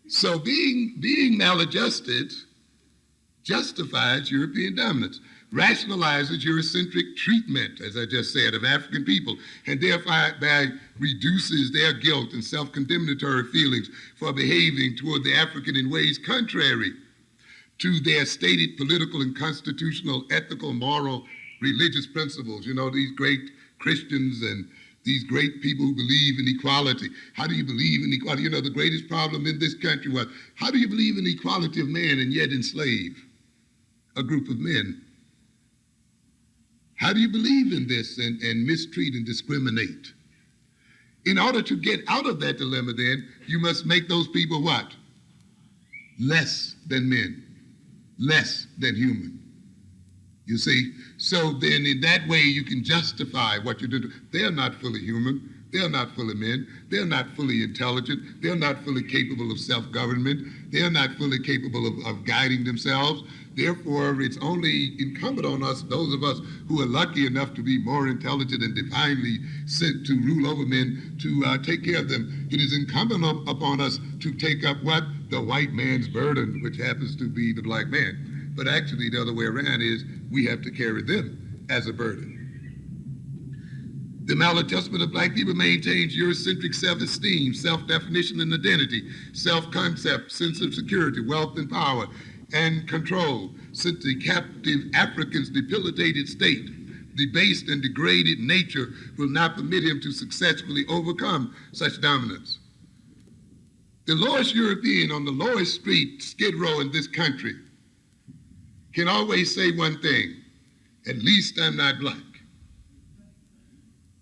So being maladjusted justifies European dominance, rationalizes Eurocentric treatment, as I just said, of African people, and thereby reduces their guilt and self-condemnatory feelings for behaving toward the African in ways contrary to their stated political and constitutional, ethical, moral, religious principles. You know, these great Christians and these great people who believe in equality. How do you believe in equality? You know, the greatest problem in this country was, how do you believe in equality of man and yet enslave a group of men? How do you believe in this and mistreat and discriminate? In order to get out of that dilemma, then, you must make those people what? Less than men, less than human. You see? So then in that way you can justify what you're doing. They're not fully human. They're not fully men. They're not fully intelligent. They're not fully capable of self-government. They're not fully capable of guiding themselves. Therefore, it's only incumbent on us, those of us who are lucky enough to be more intelligent and divinely sent to rule over men, to take care of them. It is incumbent upon us to take up what? The white man's burden, which happens to be the black man. But actually, the other way around is we have to carry them as a burden. The maladjustment of black people maintains Eurocentric self-esteem, self-definition and identity, self-concept, sense of security, wealth and power, and control, since the captive African's debilitated state, debased and degraded nature will not permit him to successfully overcome such dominance. The lowest European on the lowest street, Skid Row in this country, can always say one thing: at least I'm not black.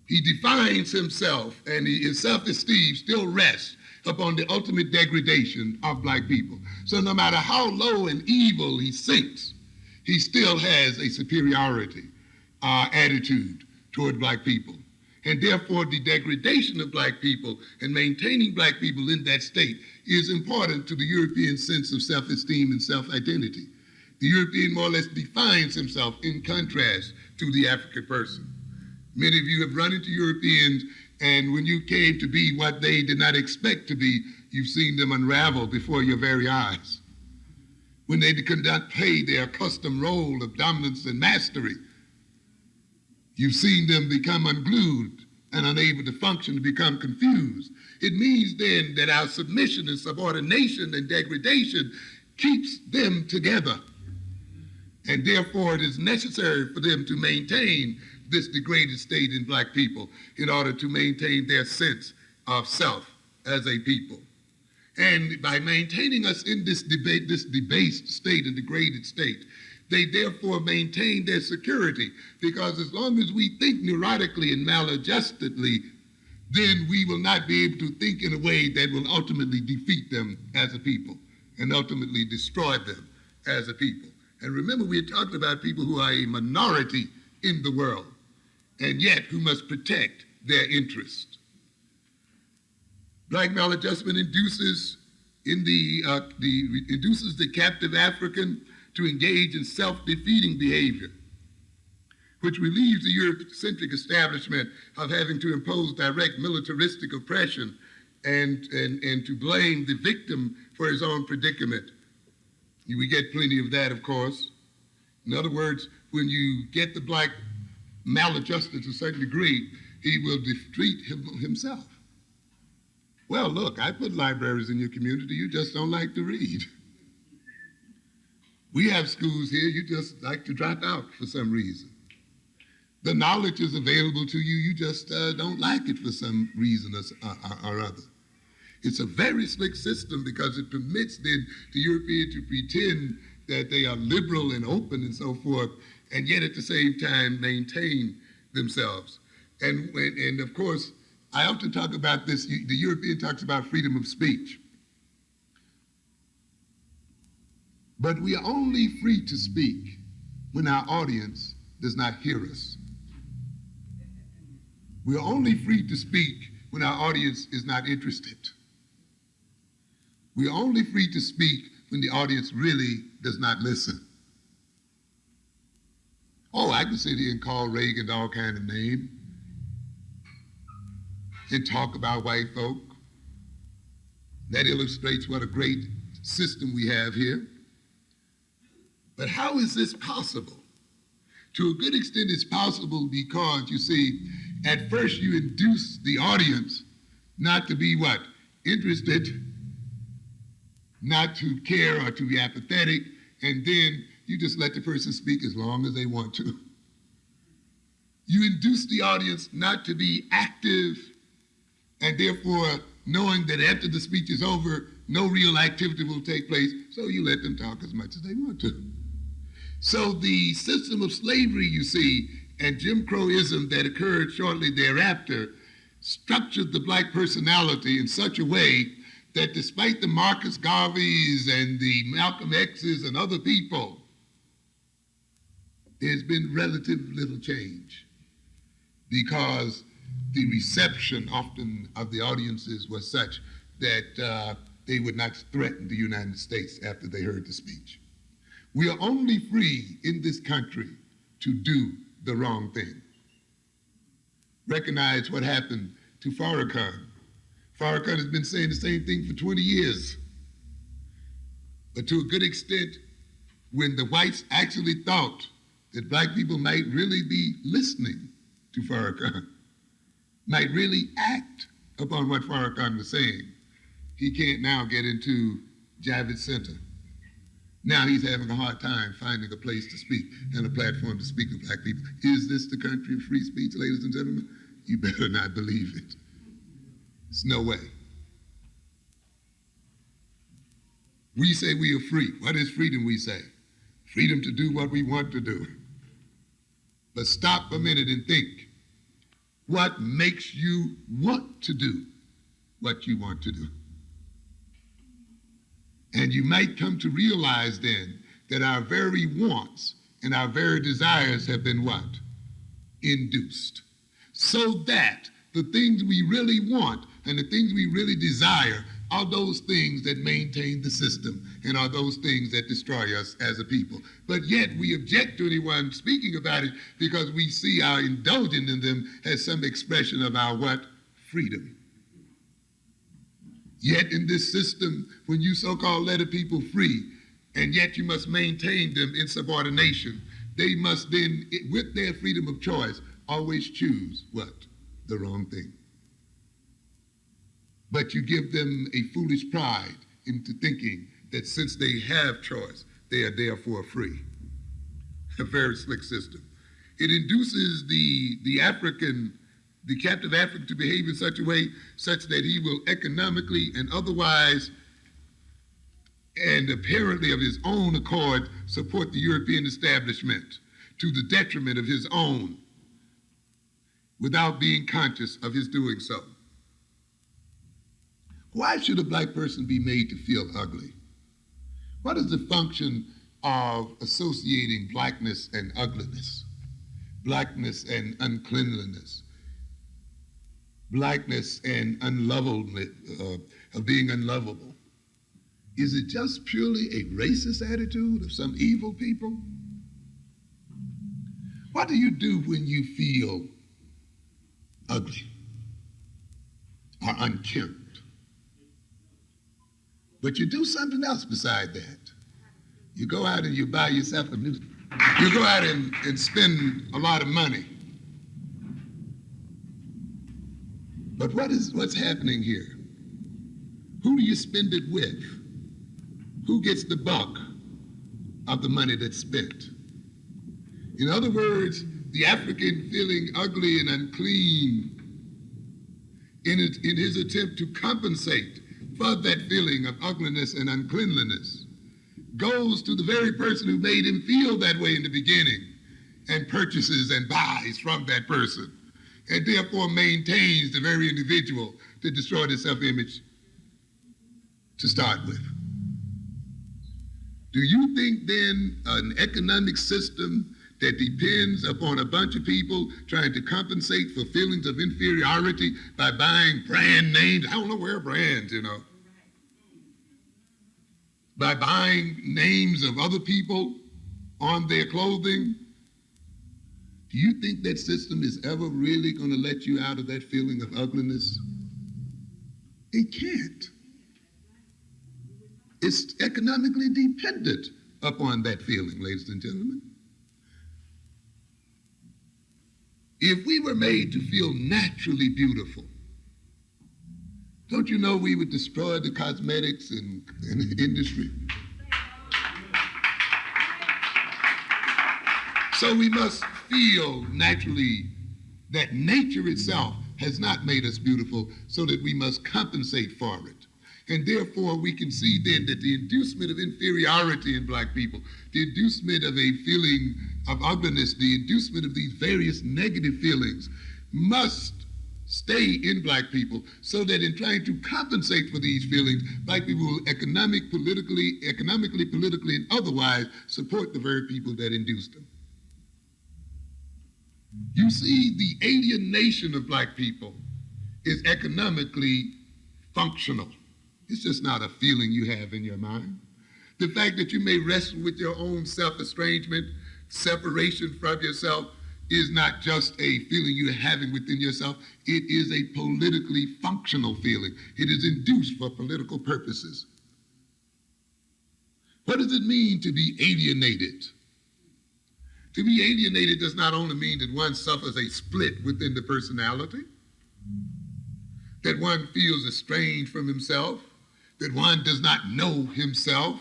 He defines himself, and his self-esteem still rests upon the ultimate degradation of black people. So no matter how low and evil he sinks, he still has a superiority attitude toward black people. And therefore, the degradation of black people and maintaining black people in that state is important to the European sense of self-esteem and self-identity. The European more or less defines himself in contrast to the African person. Many of you have run into Europeans, and when you came to be what they did not expect to be, you've seen them unravel before your very eyes. When they could not play their accustomed role of dominance and mastery, you've seen them become unglued and unable to function, to become confused. It means then that our submission and subordination and degradation keeps them together. And therefore it is necessary for them to maintain this degraded state in black people in order to maintain their sense of self as a people. And by maintaining us in this debased state and degraded state, they therefore maintain their security, because as long as we think neurotically and maladjustedly, then we will not be able to think in a way that will ultimately defeat them as a people and ultimately destroy them as a people. And remember, we're talking about people who are a minority in the world, and yet who must protect their interest. Black maladjustment induces the captive African to engage in self-defeating behavior, which relieves the Eurocentric establishment of having to impose direct militaristic oppression and to blame the victim for his own predicament. We get plenty of that, of course. In other words, when you get the black maladjusted to a certain degree, he will defeat himself. Well, look, I put libraries in your community, you just don't like to read. We have schools here, you just like to drop out for some reason. The knowledge is available to you, you just don't like it for some reason or other. It's a very slick system because it permits then the European to pretend that they are liberal and open and so forth, and yet at the same time maintain themselves. And of course, I often talk about this, the European talks about freedom of speech. But we are only free to speak when our audience does not hear us. We are only free to speak when our audience is not interested. We are only free to speak when the audience really does not listen. Oh, I can sit here and call Reagan all kind of names and talk about white folk. That illustrates what a great system we have here. But how is this possible? To a good extent, it's possible because, you see, at first you induce the audience not to be what? Interested, not to care or to be apathetic, and then you just let the person speak as long as they want to. You induce the audience not to be active, and therefore knowing that after the speech is over, no real activity will take place, so you let them talk as much as they want to. So the system of slavery, you see, and Jim Crowism that occurred shortly thereafter structured the black personality in such a way that despite the Marcus Garveys and the Malcolm X's and other people, there's been relatively little change because the reception often of the audiences was such that they would not threaten the United States after they heard the speech. We are only free in this country to do the wrong thing. Recognize what happened to Farrakhan. Farrakhan has been saying the same thing for 20 years. But to a good extent, when the whites actually thought that black people might really be listening to Farrakhan, might really act upon what Farrakhan was saying. He can't now get into Javits Center. Now he's having a hard time finding a place to speak and a platform to speak to black people. Is this the country of free speech, ladies and gentlemen? You better not believe it. There's no way. We say we are free. What is freedom, we say? Freedom to do what we want to do. But stop a minute and think. What makes you want to do what you want to do? And you might come to realize then that our very wants and our very desires have been what? Induced. So that the things we really want and the things we really desire are those things that maintain the system and are those things that destroy us as a people. But yet we object to anyone speaking about it because we see our indulging in them as some expression of our what? Freedom. Yet in this system, when you so-called let a people free, and yet you must maintain them in subordination, they must then, with their freedom of choice, always choose what? The wrong thing. But you give them a foolish pride into thinking that since they have choice, they are therefore free. A very slick system. It induces the captive African to behave in such a way such that he will economically and otherwise and apparently of his own accord support the European establishment to the detriment of his own without being conscious of his doing so. Why should a black person be made to feel ugly? What is the function of associating blackness and ugliness, blackness and uncleanliness, blackness and unlovableness, of being unlovable? Is it just purely a racist attitude of some evil people? What do you do when you feel ugly or unkempt? But you do something else beside that. You go out and you buy yourself a new, you go out and spend a lot of money. But what's happening here? Who do you spend it with? Who gets the buck of the money that's spent? In other words, the African feeling ugly and unclean in his attempt to compensate for that feeling of ugliness and uncleanliness goes to the very person who made him feel that way in the beginning and purchases and buys from that person and therefore maintains the very individual that destroyed his self-image to start with. Do you think then an economic system that depends upon a bunch of people trying to compensate for feelings of inferiority by buying brand names? I don't know where brands, by buying names of other people on their clothing? Do you think that system is ever really going to let you out of that feeling of ugliness? It can't. It's economically dependent upon that feeling, ladies and gentlemen. If we were made to feel naturally beautiful, don't you know we would destroy the cosmetics and industry? So we must feel naturally that nature itself has not made us beautiful, so that we must compensate for it. And therefore we can see then that the inducement of inferiority in black people, the inducement of a feeling of ugliness, the inducement of these various negative feelings must stay in black people, so that in trying to compensate for these feelings, black people will economically, politically, and otherwise support the very people that induced them. You see, the alienation of black people is economically functional. It's just not a feeling you have in your mind. The fact that you may wrestle with your own self-estrangement, separation from yourself, is not just a feeling you're having within yourself. It is a politically functional feeling. It is induced for political purposes. What does it mean to be alienated? To be alienated does not only mean that one suffers a split within the personality. that one feels estranged from himself, that one does not know himself.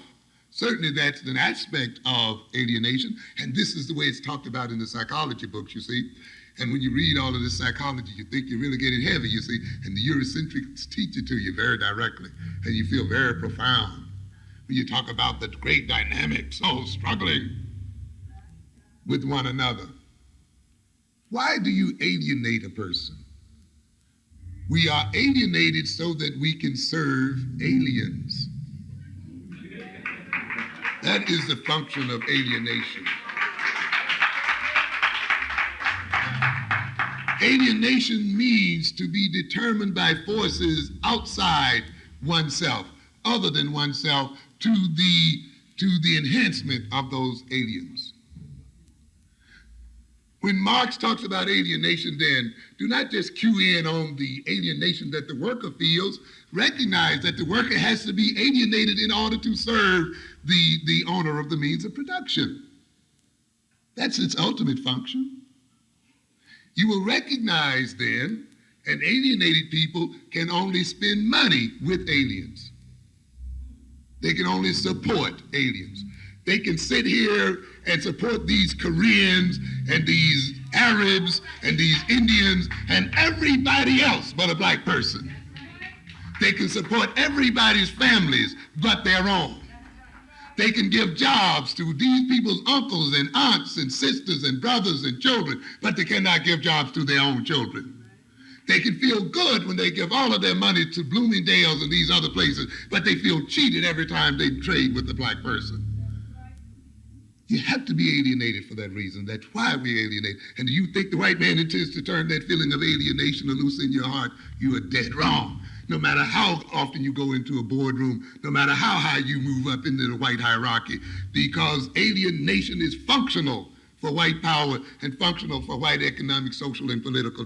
Certainly that's an aspect of alienation, and this is the way it's talked about in the psychology books, you see. And when you read all of this psychology, you think you're really getting heavy, you see, and the Eurocentrics teach it to you very directly, and you feel very profound when you talk about the great dynamics, struggling with one another. Why do you alienate a person? We are alienated so that we can serve aliens. That is the function of alienation. Alienation means to be determined by forces outside oneself, other than oneself, to the enhancement of those aliens. When Marx talks about alienation, then, do not just cue in on the alienation that the worker feels. Recognize that the worker has to be alienated in order to serve the owner of the means of production. That's its ultimate function. You will recognize then, an alienated people can only spend money with aliens. They can only support aliens. They can sit here and support these Koreans and these Arabs and these Indians and everybody else but a black person. They can support everybody's families but their own. They can give jobs to these people's uncles and aunts and sisters and brothers and children, but they cannot give jobs to their own children. They can feel good when they give all of their money to Bloomingdale's and these other places, but they feel cheated every time they trade with the black person. You have to be alienated for that reason. That's why we alienate. And do you think the white man intends to turn that feeling of alienation loose in your heart? You are dead wrong. No matter how often you go into a boardroom, no matter how high you move up into the white hierarchy, because alienation is functional for white power and functional for white economic, social, and political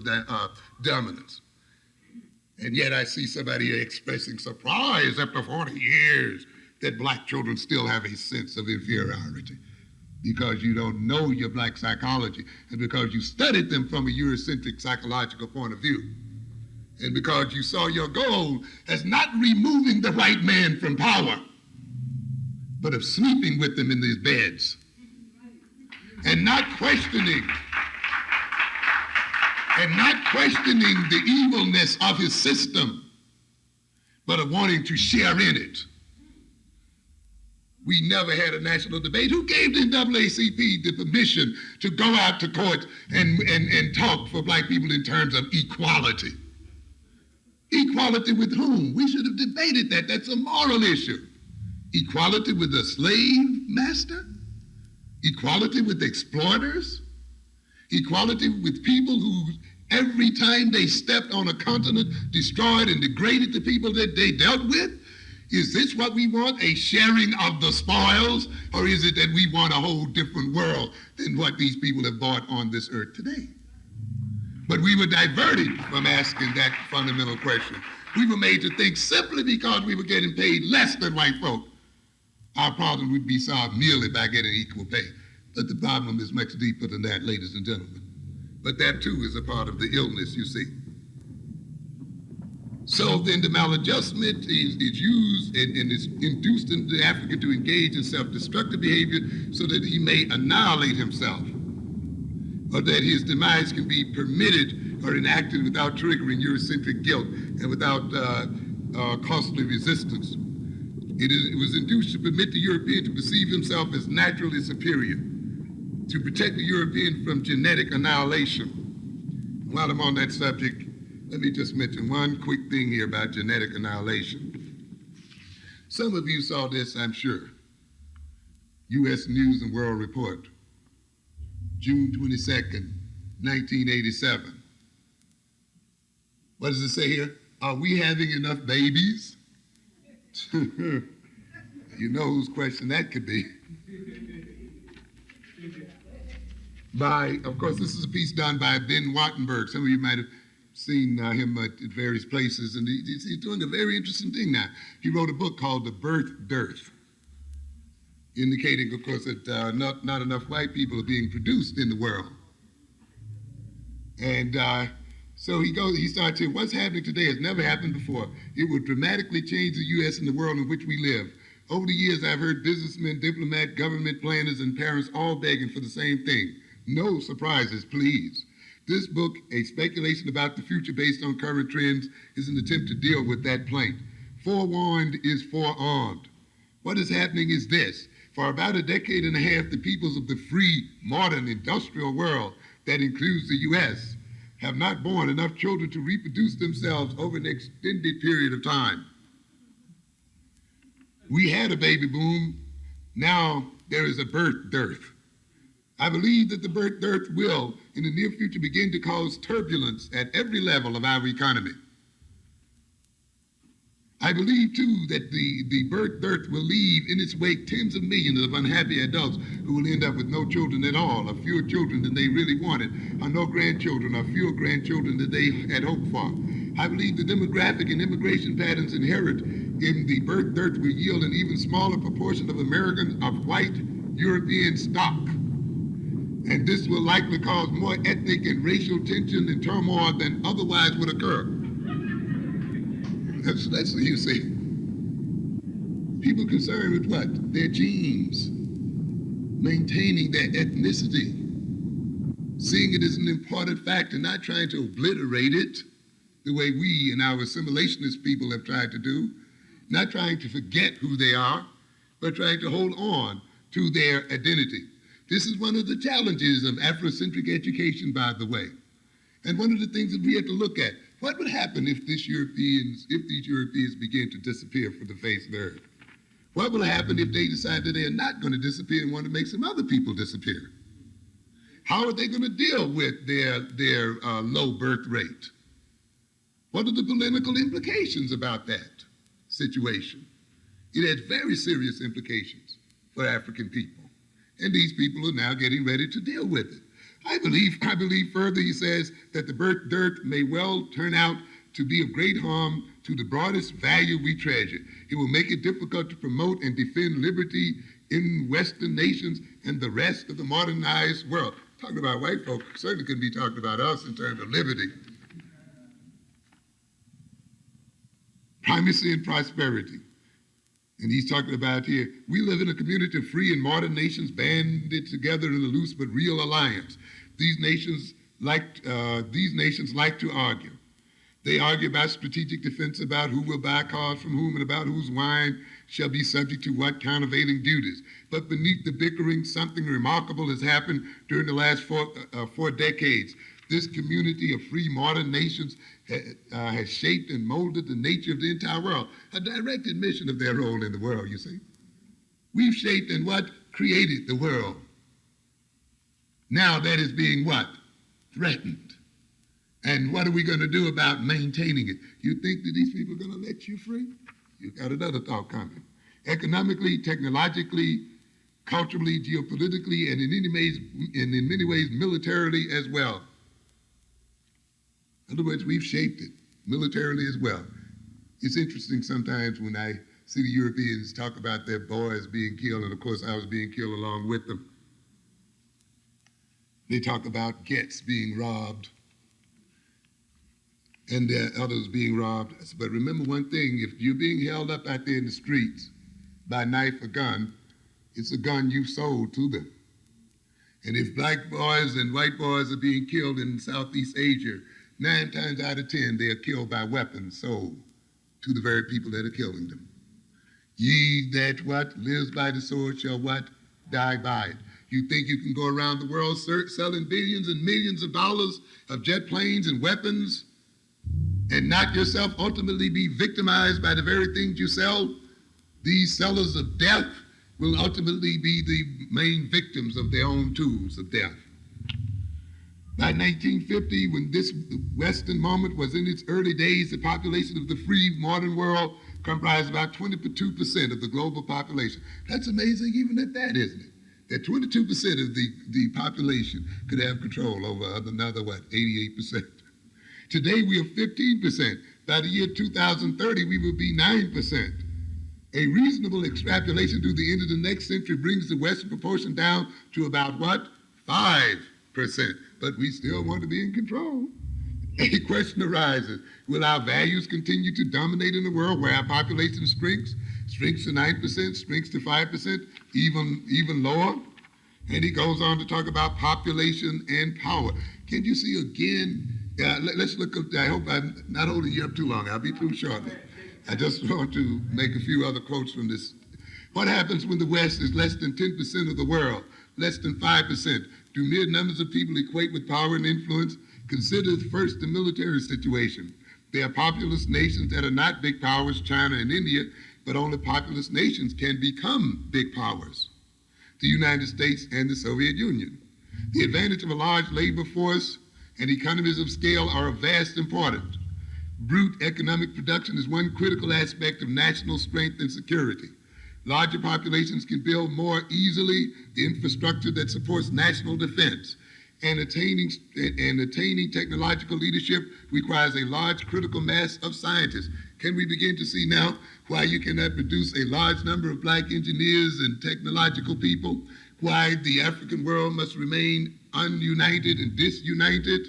dominance. And yet I see somebody expressing surprise after 40 years that black children still have a sense of inferiority, because you don't know your black psychology, and because you studied them from a Eurocentric psychological point of view, and because you saw your goal as not removing the white man from power, but of sleeping with them in these beds, and not questioning the evilness of his system, but of wanting to share in it. We never had a national debate. Who gave the NAACP the permission to go out to court and talk for black people in terms of equality? Equality with whom? We should have debated that. That's a moral issue. Equality with the slave master? Equality with exploiters? Equality with people who, every time they stepped on a continent, destroyed and degraded the people that they dealt with? Is this what we want, a sharing of the spoils? Or is it that we want a whole different world than what these people have bought on this earth today? But we were diverted from asking that fundamental question. We were made to think simply because we were getting paid less than white folk, our problem would be solved merely by getting equal pay. But the problem is much deeper than that, ladies and gentlemen. But that too is a part of the illness, you see. So then the maladjustment is used and is induced in the African to engage in self-destructive behavior so that he may annihilate himself, or that his demise can be permitted or enacted without triggering Eurocentric guilt and without costly resistance. It was induced to permit the European to perceive himself as naturally superior, to protect the European from genetic annihilation. While I'm on that subject, let me just mention one quick thing here about genetic annihilation. Some of you saw this, I'm sure. U.S. News and World Report, June 22nd, 1987. What does it say here? Are we having enough babies? You know whose question that could be. Of course, this is a piece done by Ben Wattenberg. Some of you might have seen him at various places, and he's doing a very interesting thing now. He wrote a book called The Birth Dearth, indicating, of course, that not enough white people are being produced in the world. And So he starts here, what's happening today has never happened before. It will dramatically change the U.S. and the world in which we live. Over the years, I've heard businessmen, diplomats, government planners, and parents all begging for the same thing. No surprises, please. This book, a speculation about the future based on current trends, is an attempt to deal with that plaint. Forewarned is forearmed. What is happening is this. For about a decade and a half, the peoples of the free, modern, industrial world, that includes the U.S., have not borne enough children to reproduce themselves over an extended period of time. We had a baby boom. Now there is a birth dearth. I believe that the birth dearth will, in the near future, begin to cause turbulence at every level of our economy. I believe, too, that the birth dearth will leave in its wake tens of millions of unhappy adults who will end up with no children at all, or fewer children than they really wanted, or no grandchildren, or fewer grandchildren than they had hoped for. I believe the demographic and immigration patterns inherent in the birth dearth will yield an even smaller proportion of Americans of white European stock. And this will likely cause more ethnic and racial tension and turmoil than otherwise would occur. That's what you see. People concerned with what? Their genes, maintaining their ethnicity, seeing it as an important fact and not trying to obliterate it the way we and our assimilationist people have tried to do, not trying to forget who they are, but trying to hold on to their identity. This is one of the challenges of Afrocentric education, by the way. And one of the things that we have to look at, what would happen if these Europeans begin to disappear from the face of the earth? What will happen if they decide that they are not going to disappear and want to make some other people disappear? How are they going to deal with their low birth rate? What are the political implications about that situation? It has very serious implications for African people. And these people are now getting ready to deal with it. I believe further, he says, that the birth dearth may well turn out to be of great harm to the broadest value we treasure. It will make it difficult to promote and defend liberty in Western nations and the rest of the modernized world. Talking about white folk, certainly couldn't be talking about us in terms of liberty. Primacy and prosperity. And he's talking about here, we live in a community of free and modern nations banded together in a loose but real alliance. These nations like to argue. They argue about strategic defense, about who will buy cars from whom, and about whose wine shall be subject to what countervailing duties. But beneath the bickering, something remarkable has happened during the last four decades. This community of free modern nations has shaped and molded the nature of the entire world, a direct admission of their role in the world, you see. We've shaped and what? Created the world. Now that is being what? Threatened. And what are we going to do about maintaining it? You think that these people are going to let you free? You got another thought coming. Economically, technologically, culturally, geopolitically, and in many ways militarily as well. In other words, we've shaped it militarily as well. It's interesting sometimes when I see the Europeans talk about their boys being killed, and of course I was being killed along with them. They talk about gets being robbed and others being robbed. But remember one thing, if you're being held up out there in the streets by knife or gun, it's a gun you sold to them. And if black boys and white boys are being killed in Southeast Asia, 9 times out of 10, they are killed by weapons sold to the very people that are killing them. Ye that what? Lives by the sword shall what? Die by it. You think you can go around the world selling billions and millions of dollars of jet planes and weapons and not yourself ultimately be victimized by the very things you sell? These sellers of death will ultimately be the main victims of their own tools of death. By 1950, when this Western moment was in its early days, the population of the free modern world comprised about 22% of the global population. That's amazing even at that, isn't it? That 22% of the population could have control over another, 88%. Today we are 15%. By the year 2030, we will be 9%. A reasonable extrapolation to the end of the next century brings the Western proportion down to about what? 5%. But we still want to be in control. A question arises, will our values continue to dominate in a world where our population shrinks to 9%, shrinks to 5%, even lower? And he goes on to talk about population and power. Can you see again? Let's look up, I hope I'm not holding you up too long. I'll be through shortly. I just want to make a few other quotes from this. What happens when the West is less than 10% of the world, less than 5%? Do mere numbers of people equate with power and influence? Consider first the military situation. There are populous nations that are not big powers, China and India, but only populous nations can become big powers. The United States and the Soviet Union. The advantage of a large labor force and economies of scale are of vast importance. Brute economic production is one critical aspect of national strength and security. Larger populations can build more easily the infrastructure that supports national defense. And attaining technological leadership requires a large critical mass of scientists. Can we begin to see now why you cannot produce a large number of black engineers and technological people? Why the African world must remain ununited and disunited?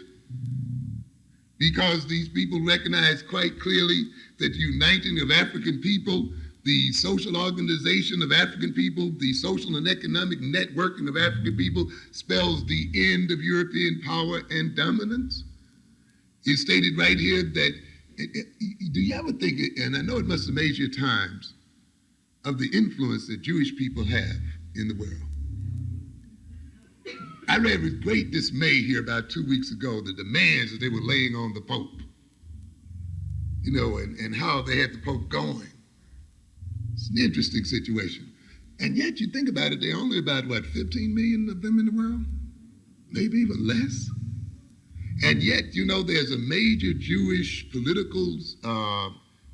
Because these people recognize quite clearly that uniting of African people, the social organization of African people, the social and economic networking of African people spells the end of European power and dominance. It's stated right here that, do you ever think, and I know it must amaze you at times, of the influence that Jewish people have in the world. I read with great dismay here about 2 weeks ago the demands that they were laying on the Pope, and how they had the Pope going. It's an interesting situation. And yet you think about it, there are only about, 15 million of them in the world? Maybe even less. And yet, there's a major Jewish political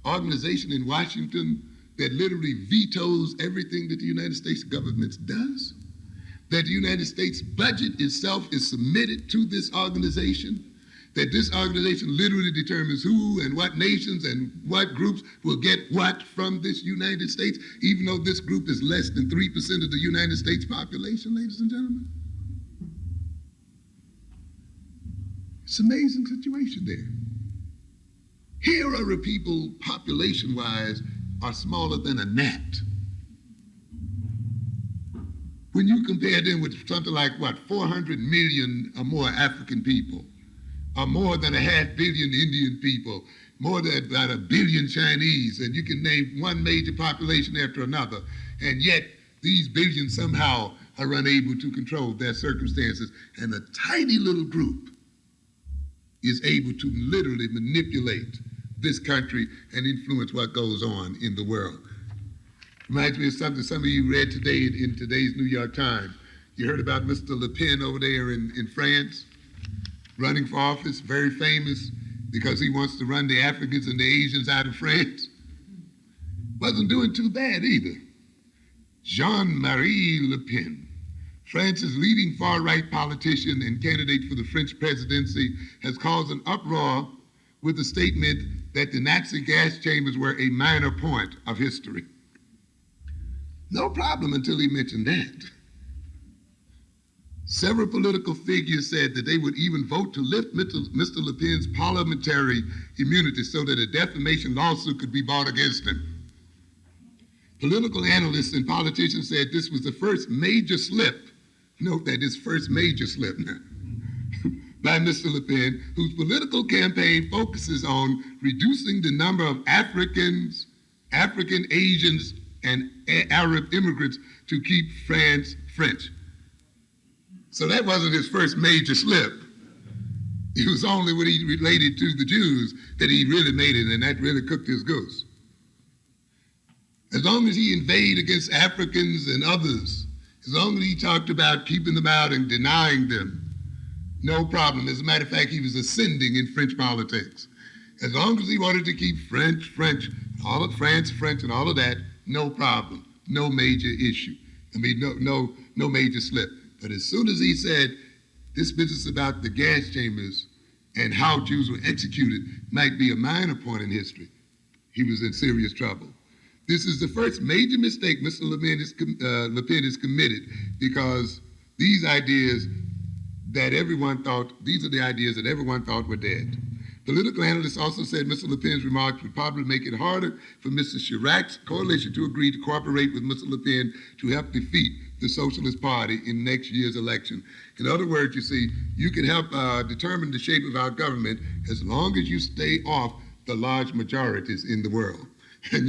organization in Washington that literally vetoes everything that the United States government does. That the United States budget itself is submitted to this organization. That this organization literally determines who and what nations and what groups will get what from this United States, even though this group is less than 3% of the United States population, ladies and gentlemen. It's an amazing situation there. Here are a people, population-wise, are smaller than a gnat. When you compare them with something like, 400 million or more African people, or more than 500 million Indian people, more than about 1 billion Chinese, and you can name one major population after another, and yet these billions somehow are unable to control their circumstances, and a tiny little group is able to literally manipulate this country and influence what goes on in the world. Reminds me of something some of you read today in today's New York Times. You heard about Mr. Le Pen over there in France, running for office, very famous because he wants to run the Africans and the Asians out of France. Wasn't doing too bad either. Jean-Marie Le Pen, France's leading far-right politician and candidate for the French presidency, has caused an uproar with the statement that the Nazi gas chambers were a minor point of history. No problem until he mentioned that. Several political figures said that they would even vote to lift Mr. Le Pen's parliamentary immunity so that a defamation lawsuit could be brought against him. Political analysts and politicians said this was the first major slip, note that it's first major slip now, by Mr. Le Pen, whose political campaign focuses on reducing the number of Africans, African Asians, and Arab immigrants to keep France French. So that wasn't his first major slip. It was only when he related to the Jews that he really made it, and that really cooked his goose. As long as he inveighed against Africans and others, as long as he talked about keeping them out and denying them, no problem. As a matter of fact, he was ascending in French politics. As long as he wanted to keep French, all of France, French, and all of that, no problem, no major issue. No major slip. But as soon as he said this business about the gas chambers and how Jews were executed might be a minor point in history, he was in serious trouble. This is the first major mistake Mr. Le Pen has committed, because these are the ideas that everyone thought were dead. Political analysts also said Mr. Le Pen's remarks would probably make it harder for Mr. Chirac's coalition to agree to cooperate with Mr. Le Pen to help defeat the Socialist Party in next year's election. In other words, you see, you can help determine the shape of our government as long as you stay off the large majorities in the world. And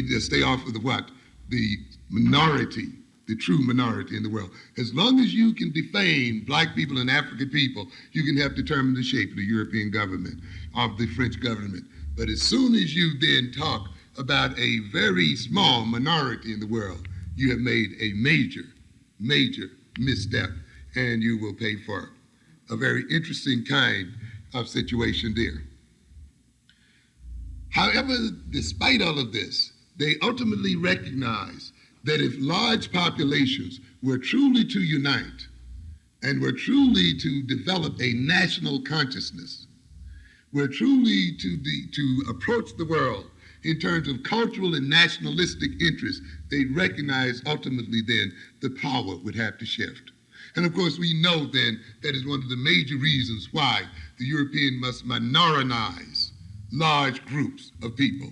just stay off of the what? The minority, the true minority in the world. As long as you can defame black people and African people, you can help determine the shape of the European government, of the French government. But as soon as you then talk about a very small minority in the world, you have made a major, major misstep, and you will pay for it. A very interesting kind of situation there. However, despite all of this, they ultimately recognize that if large populations were truly to unite and were truly to develop a national consciousness, were truly to approach the world in terms of cultural and nationalistic interests, they recognize ultimately then the power would have to shift. And of course, we know then that is one of the major reasons why the European must minorize large groups of people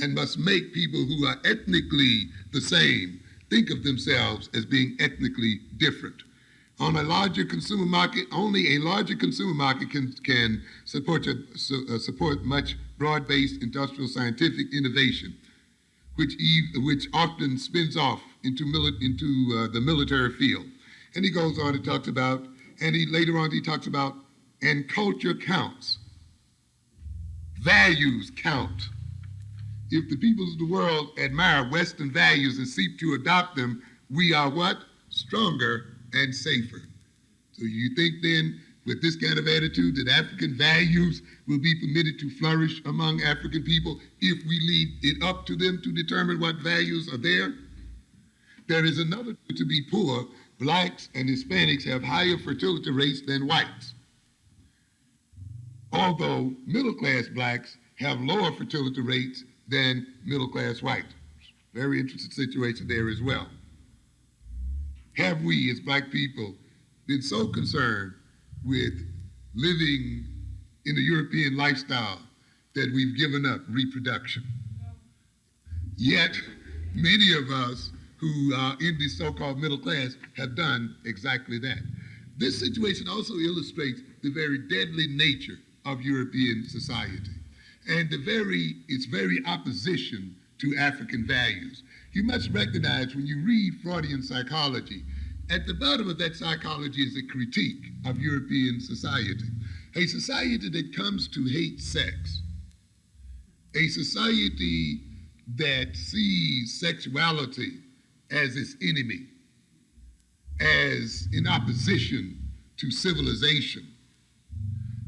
and must make people who are ethnically the same think of themselves as being ethnically different. On a larger consumer market, only a larger consumer market can support much broad-based industrial scientific innovation, which often spins off into the military field. And he goes on and talks about, later on he talks about, and culture counts. Values count. If the peoples of the world admire Western values and seek to adopt them, we are what? Stronger and safer. So you think then, with this kind of attitude, that African values will be permitted to flourish among African people if we leave it up to them to determine what values are there? There is another to be poor. Blacks and Hispanics have higher fertility rates than whites, although middle-class blacks have lower fertility rates than middle-class whites. Very interesting situation there as well. Have we, as black people, been so concerned with living in the European lifestyle that we've given up reproduction? Yet, many of us who are in the so-called middle class have done exactly that. This situation also illustrates the very deadly nature of European society and its very opposition to African values. You must recognize when you read Freudian psychology, at the bottom of that psychology is a critique of European society, a society that comes to hate sex, a society that sees sexuality as its enemy, as in opposition to civilization,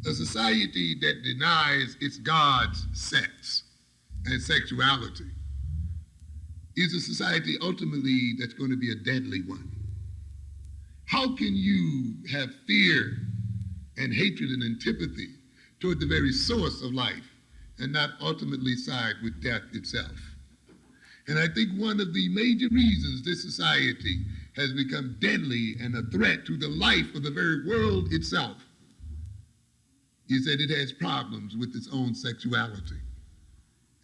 a society that denies its gods sex and sexuality is a society ultimately that's going to be a deadly one. How can you have fear and hatred and antipathy toward the very source of life and not ultimately side with death itself? And I think one of the major reasons this society has become deadly and a threat to the life of the very world itself is that it has problems with its own sexuality.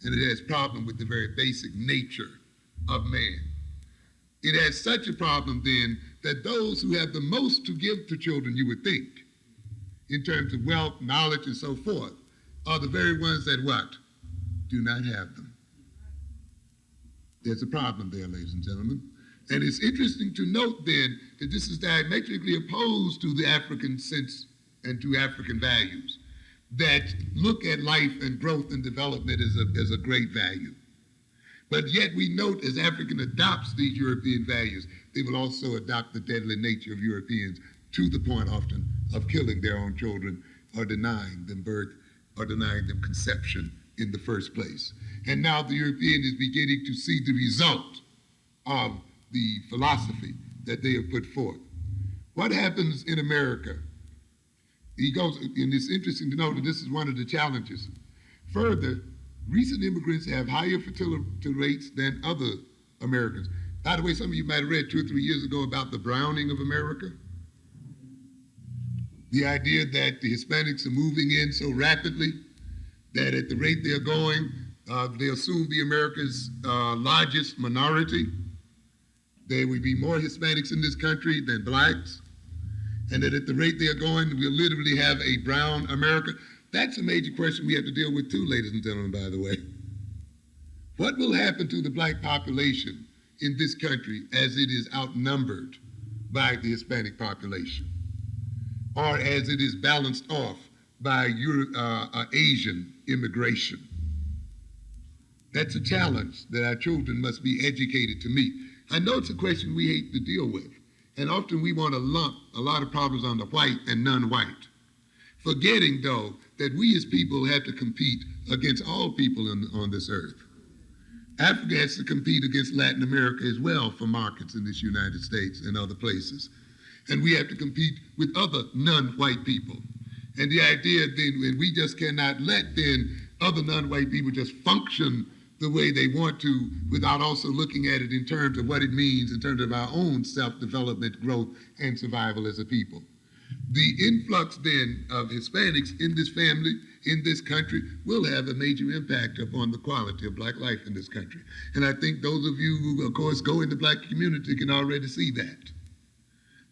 And it has problems with the very basic nature of man. It has such a problem then that those who have the most to give to children, you would think, in terms of wealth, knowledge, and so forth, are the very ones that what? Do not have them. There's a problem there, ladies and gentlemen. And it's interesting to note then that this is diametrically opposed to the African sense and to African values that look at life and growth and development as a great value. But yet we note as African adopts these European values, they will also adopt the deadly nature of Europeans to the point often of killing their own children or denying them birth or denying them conception in the first place. And now the European is beginning to see the result of the philosophy that they have put forth. What happens in America? He goes, and it's interesting to note that this is one of the challenges. Further, recent immigrants have higher fertility rates than other Americans. By the way, some of you might have read 2 or 3 years ago about the browning of America. The idea that the Hispanics are moving in so rapidly that at the rate they're going, they'll soon be America's largest minority. There will be more Hispanics in this country than blacks, and that at the rate they're going, we'll literally have a brown America. That's a major question we have to deal with too, ladies and gentlemen, by the way. What will happen to the black population in this country as it is outnumbered by the Hispanic population, or as it is balanced off by Asian immigration? That's a challenge that our children must be educated to meet. I know it's a question we hate to deal with, and often we want to lump a lot of problems on the white and non-white, forgetting, though, that we as people have to compete against all people on this earth. Africa has to compete against Latin America as well for markets in this United States and other places. And we have to compete with other non-white people. And the idea then, and we just cannot let then other non-white people just function the way they want to without also looking at it in terms of what it means in terms of our own self-development, growth, and survival as a people. The influx then of Hispanics in this family, in this country, will have a major impact upon the quality of black life in this country. And I think those of you who, of course, go in the black community can already see that.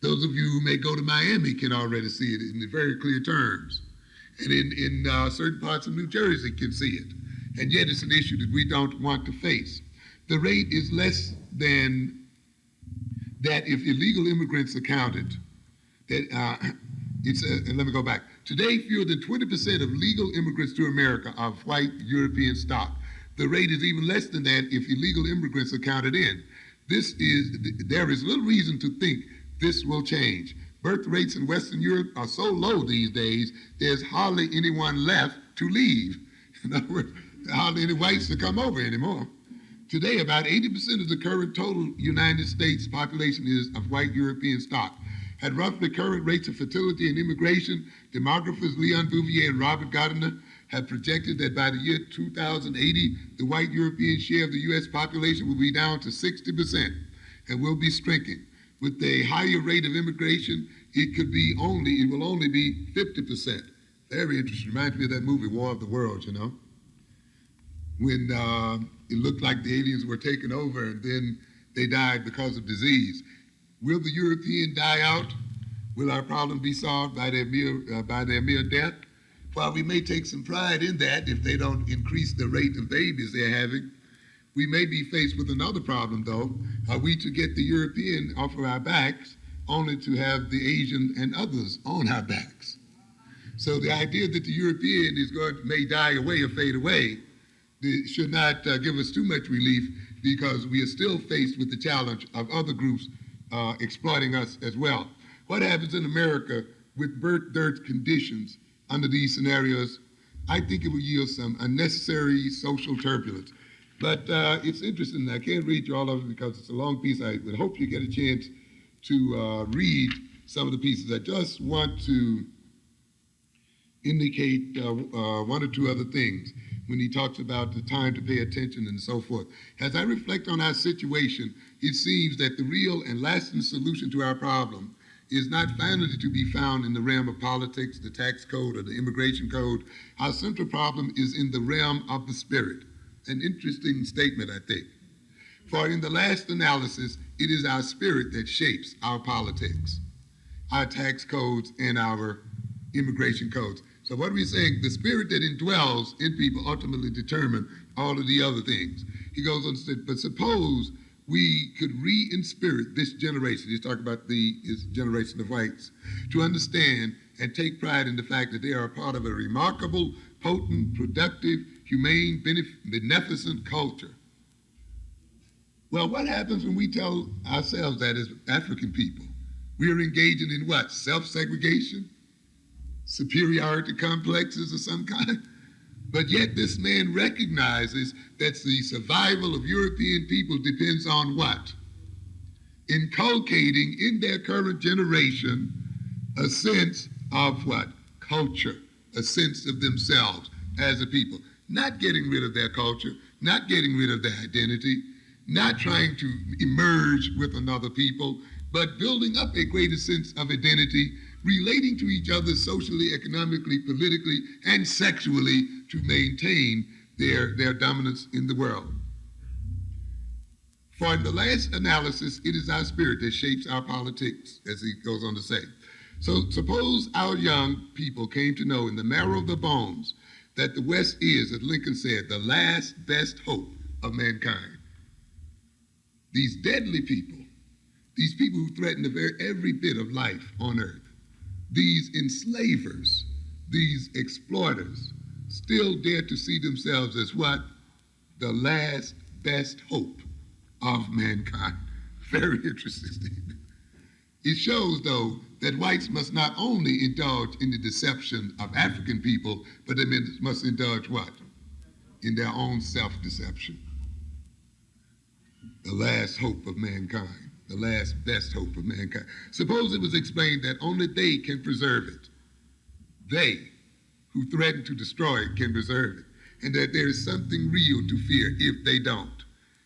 Those of you who may go to Miami can already see it in very clear terms. And in certain parts of New Jersey can see it. And yet it's an issue that we don't want to face. The rate is less than that if illegal immigrants are counted. And let me go back. Today, fewer than 20% of legal immigrants to America are of white European stock. The rate is even less than that if illegal immigrants are counted in. There is little reason to think this will change. Birth rates in Western Europe are so low these days, there's hardly anyone left to leave. In other words, hardly any whites to come over anymore. Today, about 80% of the current total United States population is of white European stock. At roughly current rates of fertility and immigration, demographers Leon Bouvier and Robert Gardner have projected that by the year 2080, the white European share of the U.S. population will be down to 60% and will be shrinking. With a higher rate of immigration, it will only be 50%. Very interesting. Reminds me of that movie, War of the Worlds, you know, when it looked like the aliens were taking over and then they died because of disease. Will the European die out? Will our problem be solved by their mere death? While we may take some pride in that if they don't increase the rate of babies they're having, we may be faced with another problem, though. Are we to get the European off of our backs only to have the Asian and others on our backs? So the idea that the European may die away or fade away should not give us too much relief, because we are still faced with the challenge of other groups exploiting us as well. What happens in America with birth dearth conditions under these scenarios? I think it will yield some unnecessary social turbulence. But it's interesting. I can't read you all of it because it's a long piece. I would hope you get a chance to read some of the pieces. I just want to indicate one or two other things when he talks about the time to pay attention and so forth. As I reflect on our situation, it seems that the real and lasting solution to our problem is not finally to be found in the realm of politics, the tax code, or the immigration code. Our central problem is in the realm of the spirit. An interesting statement, I think. For in the last analysis, it is our spirit that shapes our politics, our tax codes, and our immigration codes. So what are we saying? The spirit that indwells in people ultimately determine all of the other things. He goes on to say, but suppose we could re-inspirit this generation, he's talking about his generation of whites, to understand and take pride in the fact that they are a part of a remarkable, potent, productive, humane, beneficent culture. Well, what happens when we tell ourselves that as African people? We are engaging in what? Self-segregation? Superiority complexes of some kind? But yet this man recognizes that the survival of European people depends on what? Inculcating in their current generation a sense of what? Culture, a sense of themselves as a people. Not getting rid of their culture, not getting rid of their identity, not trying to emerge with another people, but building up a greater sense of identity relating to each other socially, economically, politically, and sexually to maintain their dominance in the world. For in the last analysis, it is our spirit that shapes our politics, as he goes on to say. So suppose our young people came to know in the marrow of the bones that the West is, as Lincoln said, the last best hope of mankind. These deadly people, these people who threaten every bit of life on earth, these enslavers, these exploiters, still dare to see themselves as what? The last best hope of mankind. Very interesting statement. It shows, though, that whites must not only indulge in the deception of African people, but they must indulge what? In their own self-deception. The last hope of mankind, the last best hope of mankind. Suppose it was explained that only they can preserve it. They, who threaten to destroy it, can preserve it, and that there is something real to fear if they don't.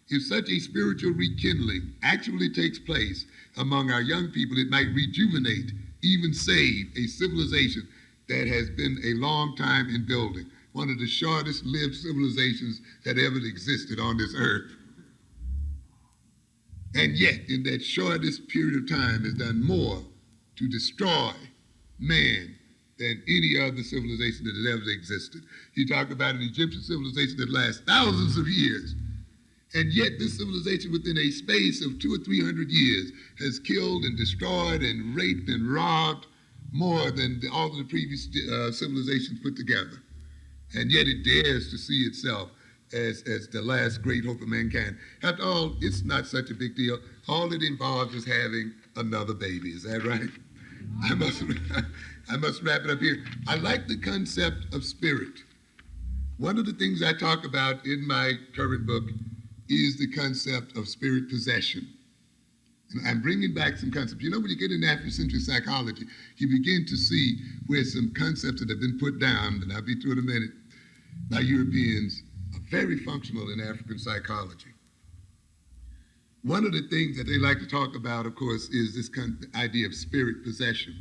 If such a spiritual rekindling actually takes place among our young people, it might rejuvenate, even save, a civilization that has been a long time in building, one of the shortest lived civilizations that ever existed on this earth. And yet, in that shortest period of time, has done more to destroy man than any other civilization that has ever existed. You talk about an Egyptian civilization that lasts thousands of years. And yet this civilization within a space of 200 or 300 years has killed and destroyed and raped and robbed more than all of the previous civilizations put together. And yet it dares to see itself as the last great hope of mankind. After all, it's not such a big deal. All it involves is having another baby. Is that right? I must wrap it up here. I like the concept of spirit. One of the things I talk about in my current book is the concept of spirit possession. And I'm bringing back some concepts. You know, when you get into Afrocentric psychology, you begin to see where some concepts that have been put down, and I'll be through in a minute, by Europeans, are very functional in African psychology. One of the things that they like to talk about, of course, is this idea of spirit possession.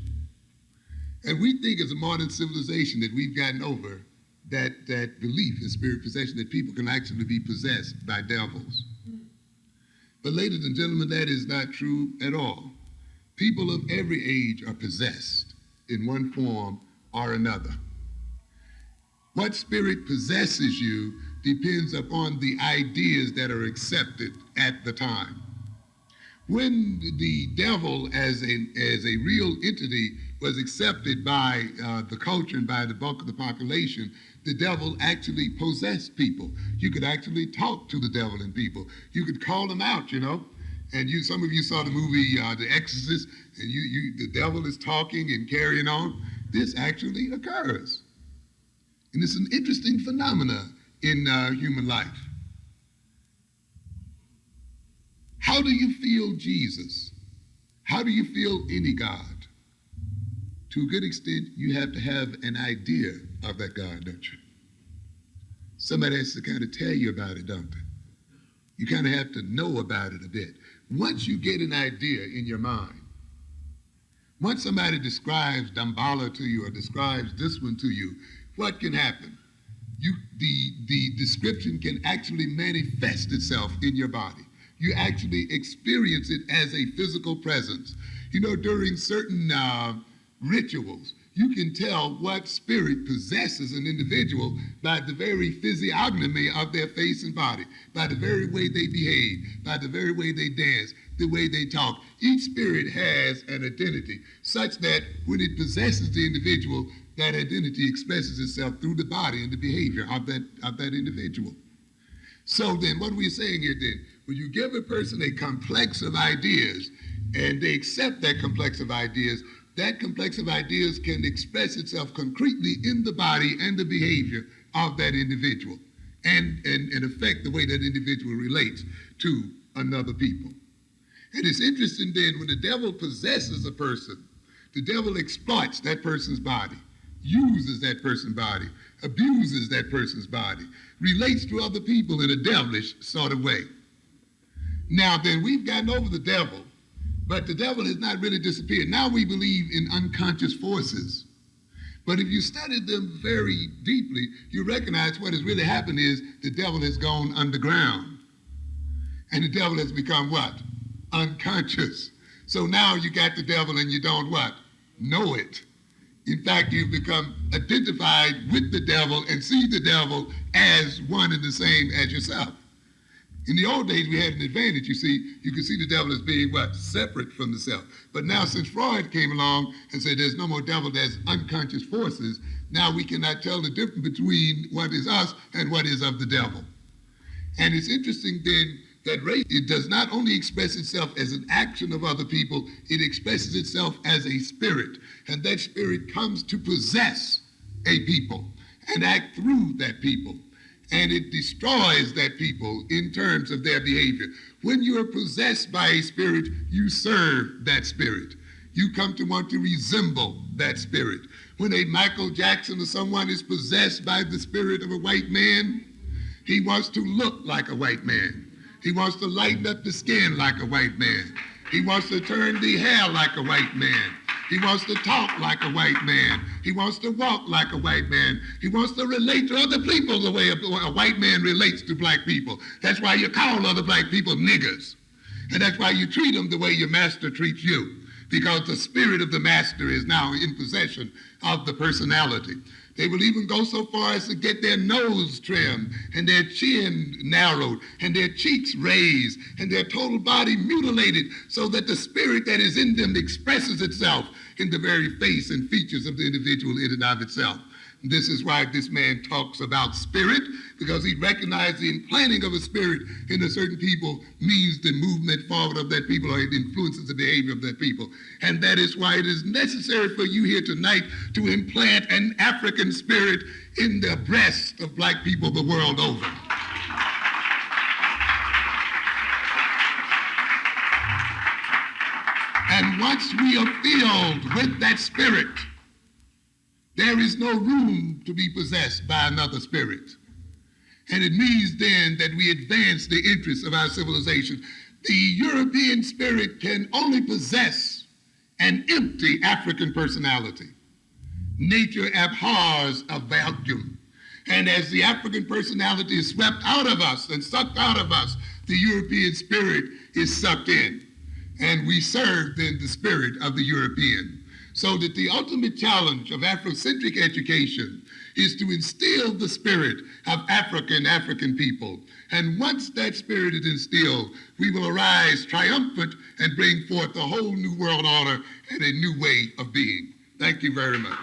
And we think as a modern civilization that we've gotten over that belief in spirit possession, that people can actually be possessed by devils. But ladies and gentlemen, that is not true at all. People of every age are possessed in one form or another. What spirit possesses you depends upon the ideas that are accepted at the time. When the devil as a real entity was accepted by the culture and by the bulk of the population, the devil actually possessed people. You could actually talk to the devil and people. You could call them out, you know. And some of you saw the movie The Exorcist, and the devil is talking and carrying on. This actually occurs. And it's an interesting phenomenon in human life. How do you feel Jesus? How do you feel any God? To a good extent, you have to have an idea of that God, don't you? Somebody has to kind of tell you about it, don't they? You kind of have to know about it a bit. Once you get an idea in your mind, once somebody describes Damballa to you or describes this one to you, what can happen? The description can actually manifest itself in your body. You actually experience it as a physical presence. You know, during certain rituals, you can tell what spirit possesses an individual by the very physiognomy of their face and body, by the very way they behave, by the very way they dance, the way they talk. Each spirit has an identity such that when it possesses the individual, that identity expresses itself through the body and the behavior of that individual. So then, what are we saying here then? When you give a person a complex of ideas and they accept that complex of ideas can express itself concretely in the body and the behavior of that individual and affect the way that individual relates to another people. And it's interesting then, when the devil possesses a person, the devil exploits that person's body, uses that person's body, abuses that person's body, relates to other people in a devilish sort of way. Now then, we've gotten over the devil, But the devil has not really disappeared. Now we believe in unconscious forces. But if you study them very deeply, you recognize what has really happened is the devil has gone underground. And the devil has become what? Unconscious. So now you got the devil and you don't what? Know it. In fact, you've become identified with the devil and see the devil as one and the same as yourself. In the old days, we had an advantage, you see. You could see the devil as being what? Separate from the self. But now since Freud came along and said there's no more devil, there's unconscious forces, now we cannot tell the difference between what is us and what is of the devil. And it's interesting then that race, it does not only express itself as an action of other people, it expresses itself as a spirit. And that spirit comes to possess a people and act through that people. And it destroys that people in terms of their behavior. When you are possessed by a spirit, you serve that spirit. You come to want to resemble that spirit. When a Michael Jackson or someone is possessed by the spirit of a white man, he wants to look like a white man. He wants to lighten up the skin like a white man. He wants to turn the hair like a white man. He wants to talk like a white man. He wants to walk like a white man. He wants to relate to other people the way a white man relates to black people. That's why you call other black people niggers. And that's why you treat them the way your master treats you, because the spirit of the master is now in possession of the personality. They will even go so far as to get their nose trimmed and their chin narrowed and their cheeks raised and their total body mutilated so that the spirit that is in them expresses itself in the very face and features of the individual in and of itself. This is why this man talks about spirit, because he recognized the implanting of a spirit in a certain people means the movement forward of that people, or it influences the behavior of that people. And that is why it is necessary for you here tonight to implant an African spirit in the breast of black people the world over. And once we are filled with that spirit, there is no room to be possessed by another spirit. And it means then that we advance the interests of our civilization. The European spirit can only possess an empty African personality. Nature abhors a vacuum. And as the African personality is swept out of us and sucked out of us, the European spirit is sucked in. And we serve then the spirit of the European. So that the ultimate challenge of Afrocentric education is to instill the spirit of African people. And once that spirit is instilled, we will arise triumphant and bring forth a whole new world order and a new way of being. Thank you very much.